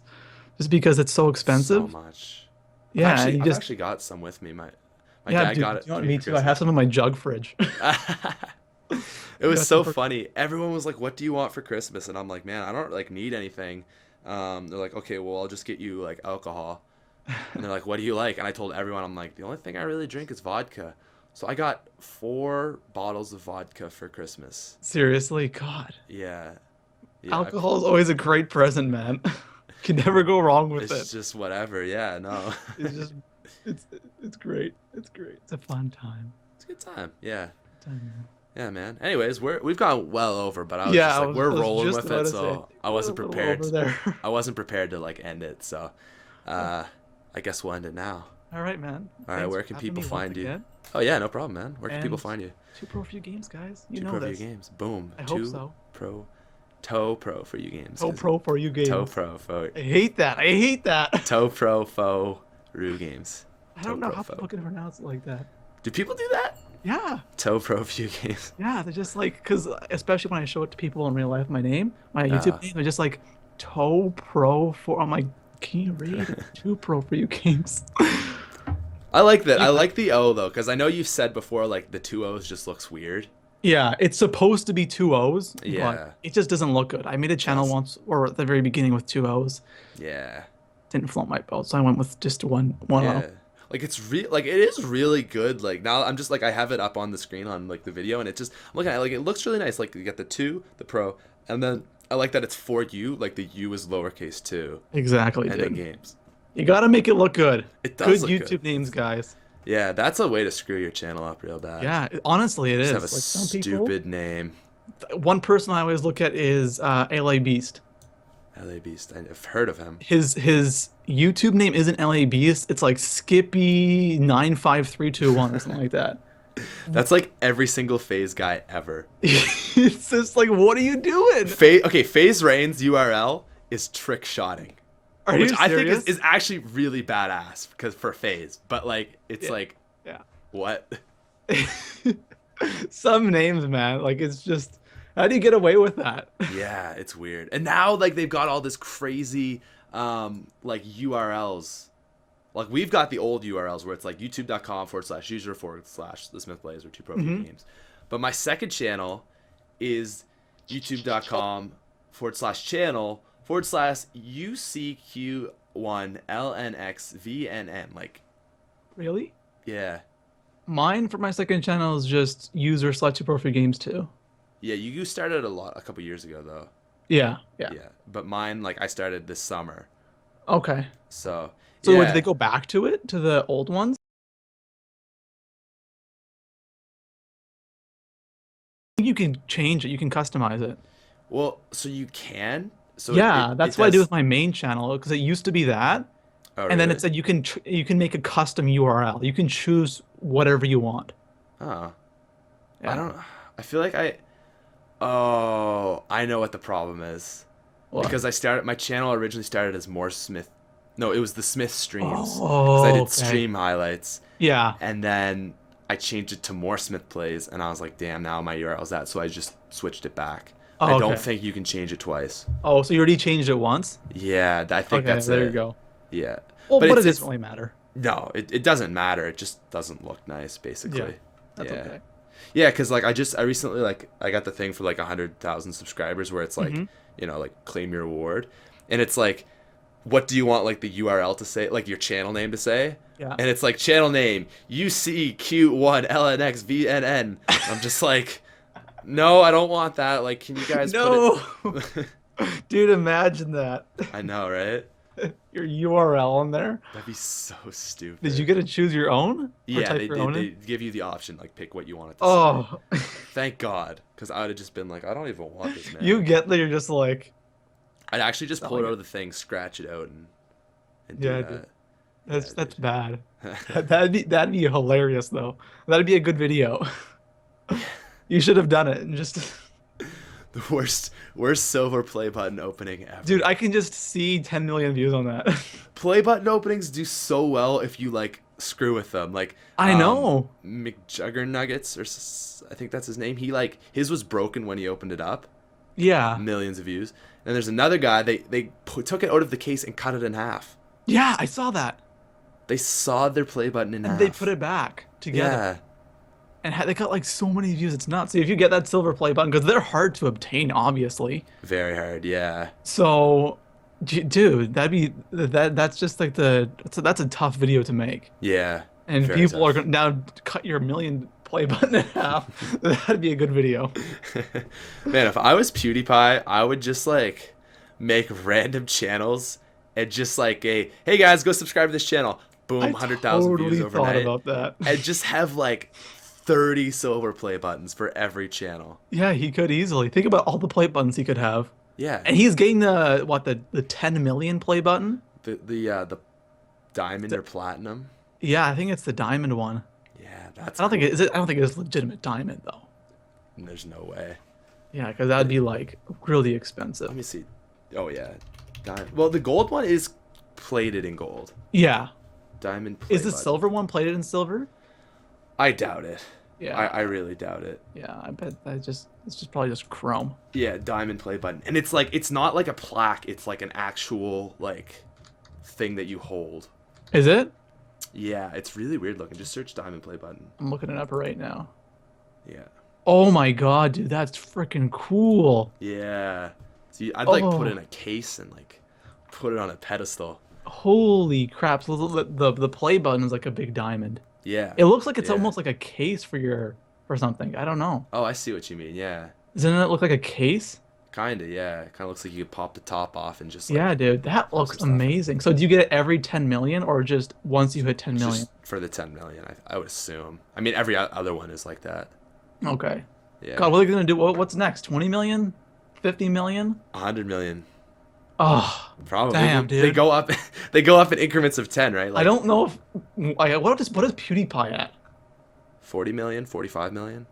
just because it's so expensive. so much. Yeah, I've and you I've just actually got some with me. My yeah, dad dude, got it do you want for me for too? I have some in my jug fridge. Christmas. It was got so some for- funny. Everyone was like, "What do you want for Christmas?" And I'm like, "Man, I don't like need anything." They're like, "Okay, well, I'll just get you like alcohol." And they're like, "What do you like?" And I told everyone, I'm like, "The only thing I really drink is vodka." So I got 4 bottles of vodka for Christmas. Seriously, God. Yeah. Yeah. Alcohol is always a great present, man. Can never go wrong with It's it. just whatever. Yeah, no. It's just it's great. It's great. It's a fun time. It's a good time. Yeah. Time, man. Yeah, man. Anyways, we've gone well over, but I was Yeah, just I like, was- we're I was rolling just with about it, to so say, I wasn't we're a little prepared. over there. I wasn't prepared to like end it, so I guess we'll end it now. All right, man. All right, Thanks where for can having people me once find you? again. Oh yeah, no problem, man. Where can people And find you? ToProForuGames, guys. You Two know Pro for this. you games. Boom. I hope Two so. Pro, Toe Pro for you games. ToPro for you games. Toe Pro for I hate that. I hate that. Toe Pro Fo Ru games. I don't know how ToProFo. people can pronounce it like that. Do people do that? Yeah. Toe Pro for you games. Yeah, they're just like, because especially when I show it to people in real life, my YouTube name, they're just like, ToPro for. I'm like, can you read it? ToPro for you games. I like that. I like the O though, because I know you've said before like the 2 O's just looks weird. Yeah, it's supposed to be two O's, Yeah. but it just doesn't look good. I made a channel once, or at the very beginning, with two O's. Yeah. Didn't float my boat, so I went with just one Yeah. O. Like it's like it is really good. Like now I'm just like I have it up on the screen on like the video, and it just I'm looking at it, like it looks really nice. Like you get the 2, the Pro, and then I like that it's for you. Like the U is lowercase too. Exactly, And in dude. games. You gotta make it look good. It does Good look YouTube good. names, guys. Yeah, that's a way to screw your channel up real bad. Yeah, honestly, it is. Just have a Like some stupid name. people, one person I always look at is LA Beast. LA Beast. I've heard of him. His YouTube name isn't LA Beast. It's like Skippy 95321 or something like that. That's like every single Phase guy ever. It's just like, what are you doing? Okay, Phase Rain's URL is trick shotting. Are Which you I think serious? is actually really badass because for Phase. But like it's like Yeah. what? Some names, man. Like it's just, how do you get away with that? Yeah, it's weird. And now like they've got all this crazy like URLs. Like we've got the old URLs where it's like youtube.com/user/TheSmithPlays or ToProForuGames. But my second channel is youtube.com/channel/UCQ1LNXVNN. Like, Really? yeah. Mine for my second channel is just user/ToProForuGames too. Yeah, you started a couple years ago though. Yeah. Yeah. But mine, like I started this summer. Okay. So So yeah. did they go back to it, to the old ones? You can change it. You can customize it. Well, so you can. So Yeah, that's what I do does- with my main channel, because it used to be that, Oh, and then really? it said you can make a custom URL. You can choose whatever you want. Oh. Yeah. I feel like oh, I know what the problem is. What? Because my channel originally started as more Smith. No, it was the Smith streams. Oh, I did okay. stream highlights. Yeah. And then I changed it to more SmithPlays, and I was like, damn, now my URL's that. So I just switched it back. Oh, I don't okay. think you can change it twice. Oh, so you already changed it once? Yeah, I think Okay, that's there it. you go. Yeah. Well, but it it's- doesn't really matter. No, it doesn't matter. It just doesn't look nice, basically. Yeah, that's yeah. okay. Yeah, because like I recently like I got the thing for like 100,000 subscribers where it's like Mm-hmm. like claim your award, and it's like, what do you want like the URL to say, like your channel name to say? Yeah. And it's like channel name UCQ1LNXVNN. I'm just like, no, I don't want that. Like, can you guys No. put it? Dude, imagine that. I know, right? Your URL on there. That'd be so stupid. Did you get to choose your own? Or Yeah, type they your did. own They in? give you the option, like pick what you want it to say. Oh, Thank God, because I would have just been like, I don't even want this, man. you get that. You're just like, I'd actually just pull it Selling out of the thing, scratch it out, and do yeah, that. dude. That's dude. bad. That'd be hilarious though. That'd be a good video. You should have done it and just. The worst silver play button opening ever. Dude, I can just see 10 million views on that. Play button openings do so well if you like screw with them. Like I know. McJuggernuggets, I think that's his name. He like his was broken when he opened it up. Yeah. Millions of views. And there's another guy. They took it out of the case and cut it in half. Yeah, I saw that. They sawed their play button in half. And they put it back together. Yeah. And they got like so many views. It's nuts. So if you get that silver play button, because they're hard to obtain, obviously. Very hard. Yeah. So, dude, that's just like that's a tough video to make. Yeah. And very people tough. are going to now cut your million play button in half. That'd be a good video. Man, if I was PewDiePie, I would just like make random channels and just like hey guys, go subscribe to this channel. Boom, 100,000 totally views thought overnight. about that. And just have like 30 silver play buttons for every channel. Yeah, he could easily. Think about all the play buttons he could have. Yeah. And he's getting the 10 million play button? The diamond or platinum. Yeah, I think it's the diamond one. Yeah, that's I don't think it's legitimate diamond though. There's no way. Yeah, because that'd be like really expensive. Let me see. Oh yeah. Well, the gold one is plated in gold. Yeah. Diamond play Is the button. silver one plated in silver? I doubt it. Yeah. I really doubt it. Yeah, I bet it's just probably just chrome. Yeah, diamond play button. And it's like it's not like a plaque, it's like an actual like thing that you hold. Is it? Yeah, it's really weird looking. Just search diamond play button. I'm looking it up right now. Yeah. Oh my God, dude, that's freaking cool. Yeah. See, I'd like put it Oh, in a case and like put it on a pedestal. holy crap. So the play button is like a big diamond. Yeah. It looks like it's Yeah. almost like a case for something. I don't know. Oh, I see what you mean. Yeah. Doesn't it look like a case? Kinda, yeah. It kind of looks like you could pop the top off and just Yeah, like dude, that put looks some stuff in. amazing. So do you get it every 10 million or just once you hit 10 million? Just for the 10 million, I would assume. I mean, every other one is like that. Okay. Yeah. God, what are they gonna do? What's next? 20 million? 50 million? 100 million. Oh, Probably. damn, They dude. go up they go up in increments of 10, right? I Like don't know if what is PewDiePie at? 40 million, 45 million.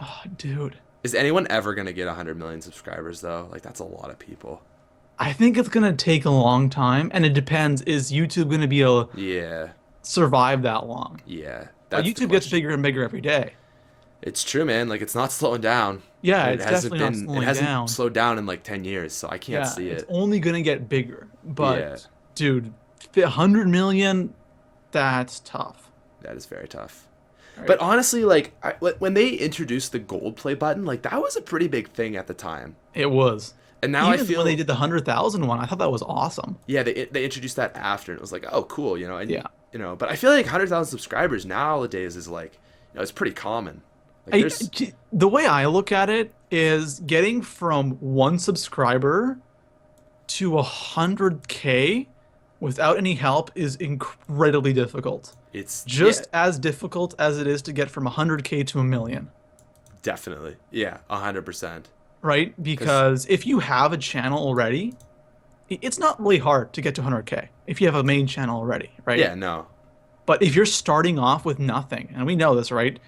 Oh, dude. Is anyone ever going to get 100 million subscribers though? Like that's a lot of people. I think it's gonna take a long time, and it depends. Is YouTube gonna be able to Yeah. survive that long? Yeah. But That's the YouTube gets question. bigger and bigger every day. It's true, man. Like it's not slowing down. Yeah, And it's definitely not it slowing hasn't down. slowed down in like 10 years, so I can't Yeah, see it's it. only gonna get bigger. Yeah. But dude, 100 million, that's tough. That is very tough. Right? But honestly, when they introduced the gold play button, like that was a pretty big thing at the time. It was. And now I Even feel when they did the 100,000 one, I thought that was awesome. yeah, they introduced that after, and it was like, oh, cool, and Yeah. but I feel like 100,000 subscribers nowadays is like, it's pretty common. Like there's The way I look at it is getting from one subscriber to 100K without any help is incredibly difficult. it's Just yeah, as difficult as it is to get from 100K to a million, definitely. Yeah, 100%. right? Because if you have a channel already, it's not really hard to get to 100K if you have a main channel already, right? Yeah, no. But if you're starting off with nothing, and we know this, right?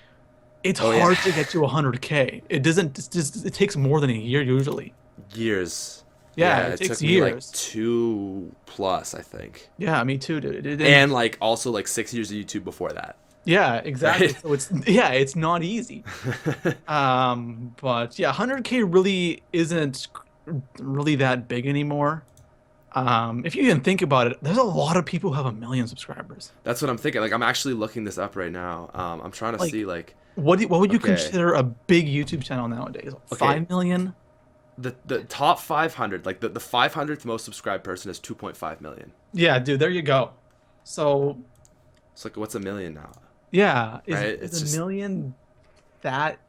It's Oh, yeah. hard to get to 100K. It takes more than a year usually. Years. Yeah, Yeah, it takes took me like years. 2+, I think. Yeah, me too, dude. And like also like 6 years of YouTube before that. Yeah, exactly. Right? So it's not easy. But yeah, 100K really isn't really that big anymore. If you even think about it, there's a lot of people who have 1 million subscribers. That's what I'm thinking. Like I'm actually looking this up right now. I'm trying to Like, see like what would you okay. consider a big YouTube channel nowadays? 5 million? the top 500, like the 500th most subscribed person is 2.5 million. Yeah, dude, there you go. So It's like what's a million now? yeah, Right? is It's a just million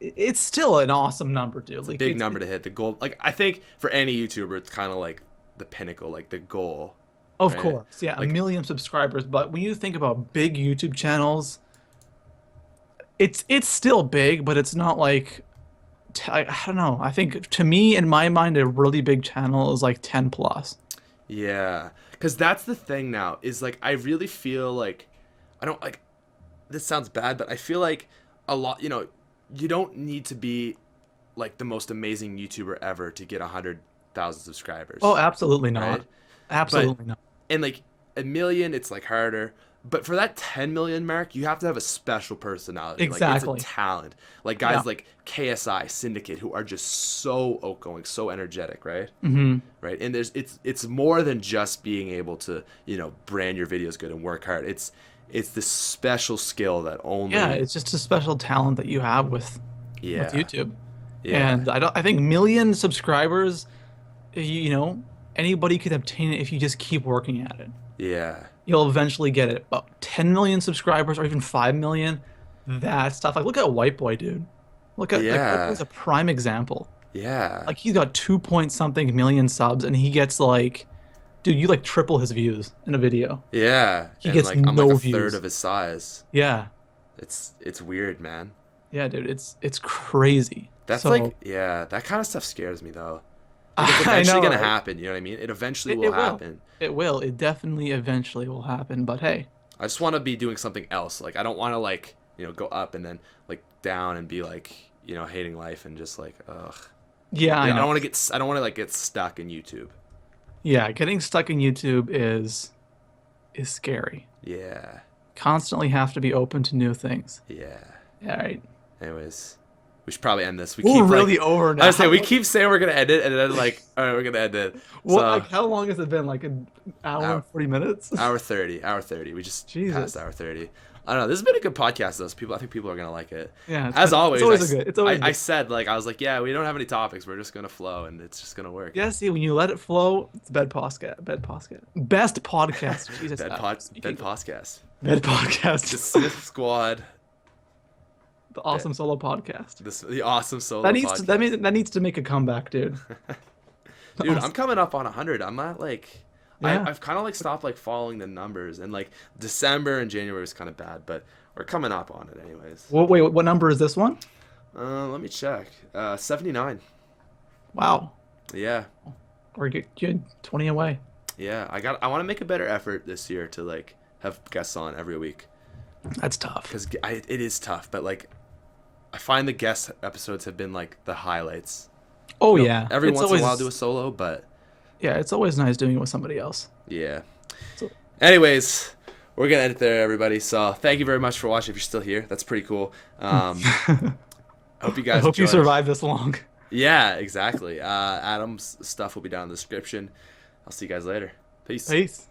it's still an awesome number, dude. Like big number to hit. The goal, like I think for any YouTuber, it's kind of like the pinnacle, like the goal. Of Right? course, yeah, Like 1 million subscribers. But when you think about big YouTube channels, it's still big, but it's not like I don't know. I think to me, in my mind, a really big channel is like 10 plus. yeah, because that's the thing now is like I really feel like I don't like this sounds bad, but I feel like a lot, you don't need to be like the most amazing YouTuber ever to get 100,000 subscribers. Oh, absolutely not. Right? Absolutely not. And like a million, it's like harder. But for that 10 million mark, you have to have a special personality. Like Exactly. it's a talent. Like guys Yeah. like KSI, Syndicate, who are just so outgoing, so energetic, right? Mm-hmm. Right. And it's more than just being able to, brand your videos good and work hard. It's this special skill that only Yeah, it's just a special talent that you have with yeah. YouTube. Yeah. And I think 1 million subscribers, anybody could obtain it if you just keep working at it. Yeah. You'll eventually get it. About 10 million subscribers or even 5 million, that stuff. Like, look at White Boy, dude. Look at Yeah. White Boy's a prime example. Yeah. Like, he's got 2 point something million subs, and he gets like, dude, you like triple his views in a video. Yeah. He And gets like I'm no like a views. third of his size. Yeah, It's weird, man. yeah, dude, it's crazy. That's So, like yeah, that kind of stuff scares me though. Like it's I eventually know, gonna right? happen, you know what I mean? It eventually It will will. happen. It will. It definitely eventually will happen. But hey, I just want to be doing something else. Like I don't want to like, go up and then like down and be like, hating life and just like ugh. yeah, I I know. don't want to I don't want to like get stuck in YouTube. Yeah, getting stuck in YouTube is scary. Yeah. Constantly have to be open to new things. Yeah. All right. Anyways, We should probably end this. We're really over now. I was saying, we keep saying we're going to end it, and then, like, all right, we're going to end it. Well, like, how long has it been? Like an hour and 40 minutes? Hour 30. We just passed hour 30. I don't know. This has been a good podcast, though. I think people are going to like it. Yeah. As always. It's always good. I said, like, I was like, yeah, we don't have any topics. We're just going to flow, and it's just going to work. Yeah, see, when you let it flow, it's best podcast. Best podcast. Jesus. Bed podcast. Bed podcast. The Smith Squad. The awesome solo podcast. The awesome solo podcast. That needs to make a comeback, dude. Dude, I'm coming up on 100. I'm not like... Yeah. I've kind of like stopped like following the numbers, and like December and January was kind of bad, but we're coming up on it anyways. Well, wait, what number is this one? Let me check. 79. Wow. Yeah. Or you're 20 away. Yeah, I want to make a better effort this year to like have guests on every week. That's tough. Because it is tough, but like I find the guest episodes have been like the highlights. Oh, yeah. Every once in a while I'll do a solo, but... Yeah, it's always nice doing it with somebody else. Yeah. Anyways, we're going to end it there, everybody. So thank you very much for watching if you're still here. That's pretty cool. I hope you guys I hope you survive this long. Yeah, exactly. Adam's stuff will be down in the description. I'll see you guys later. Peace.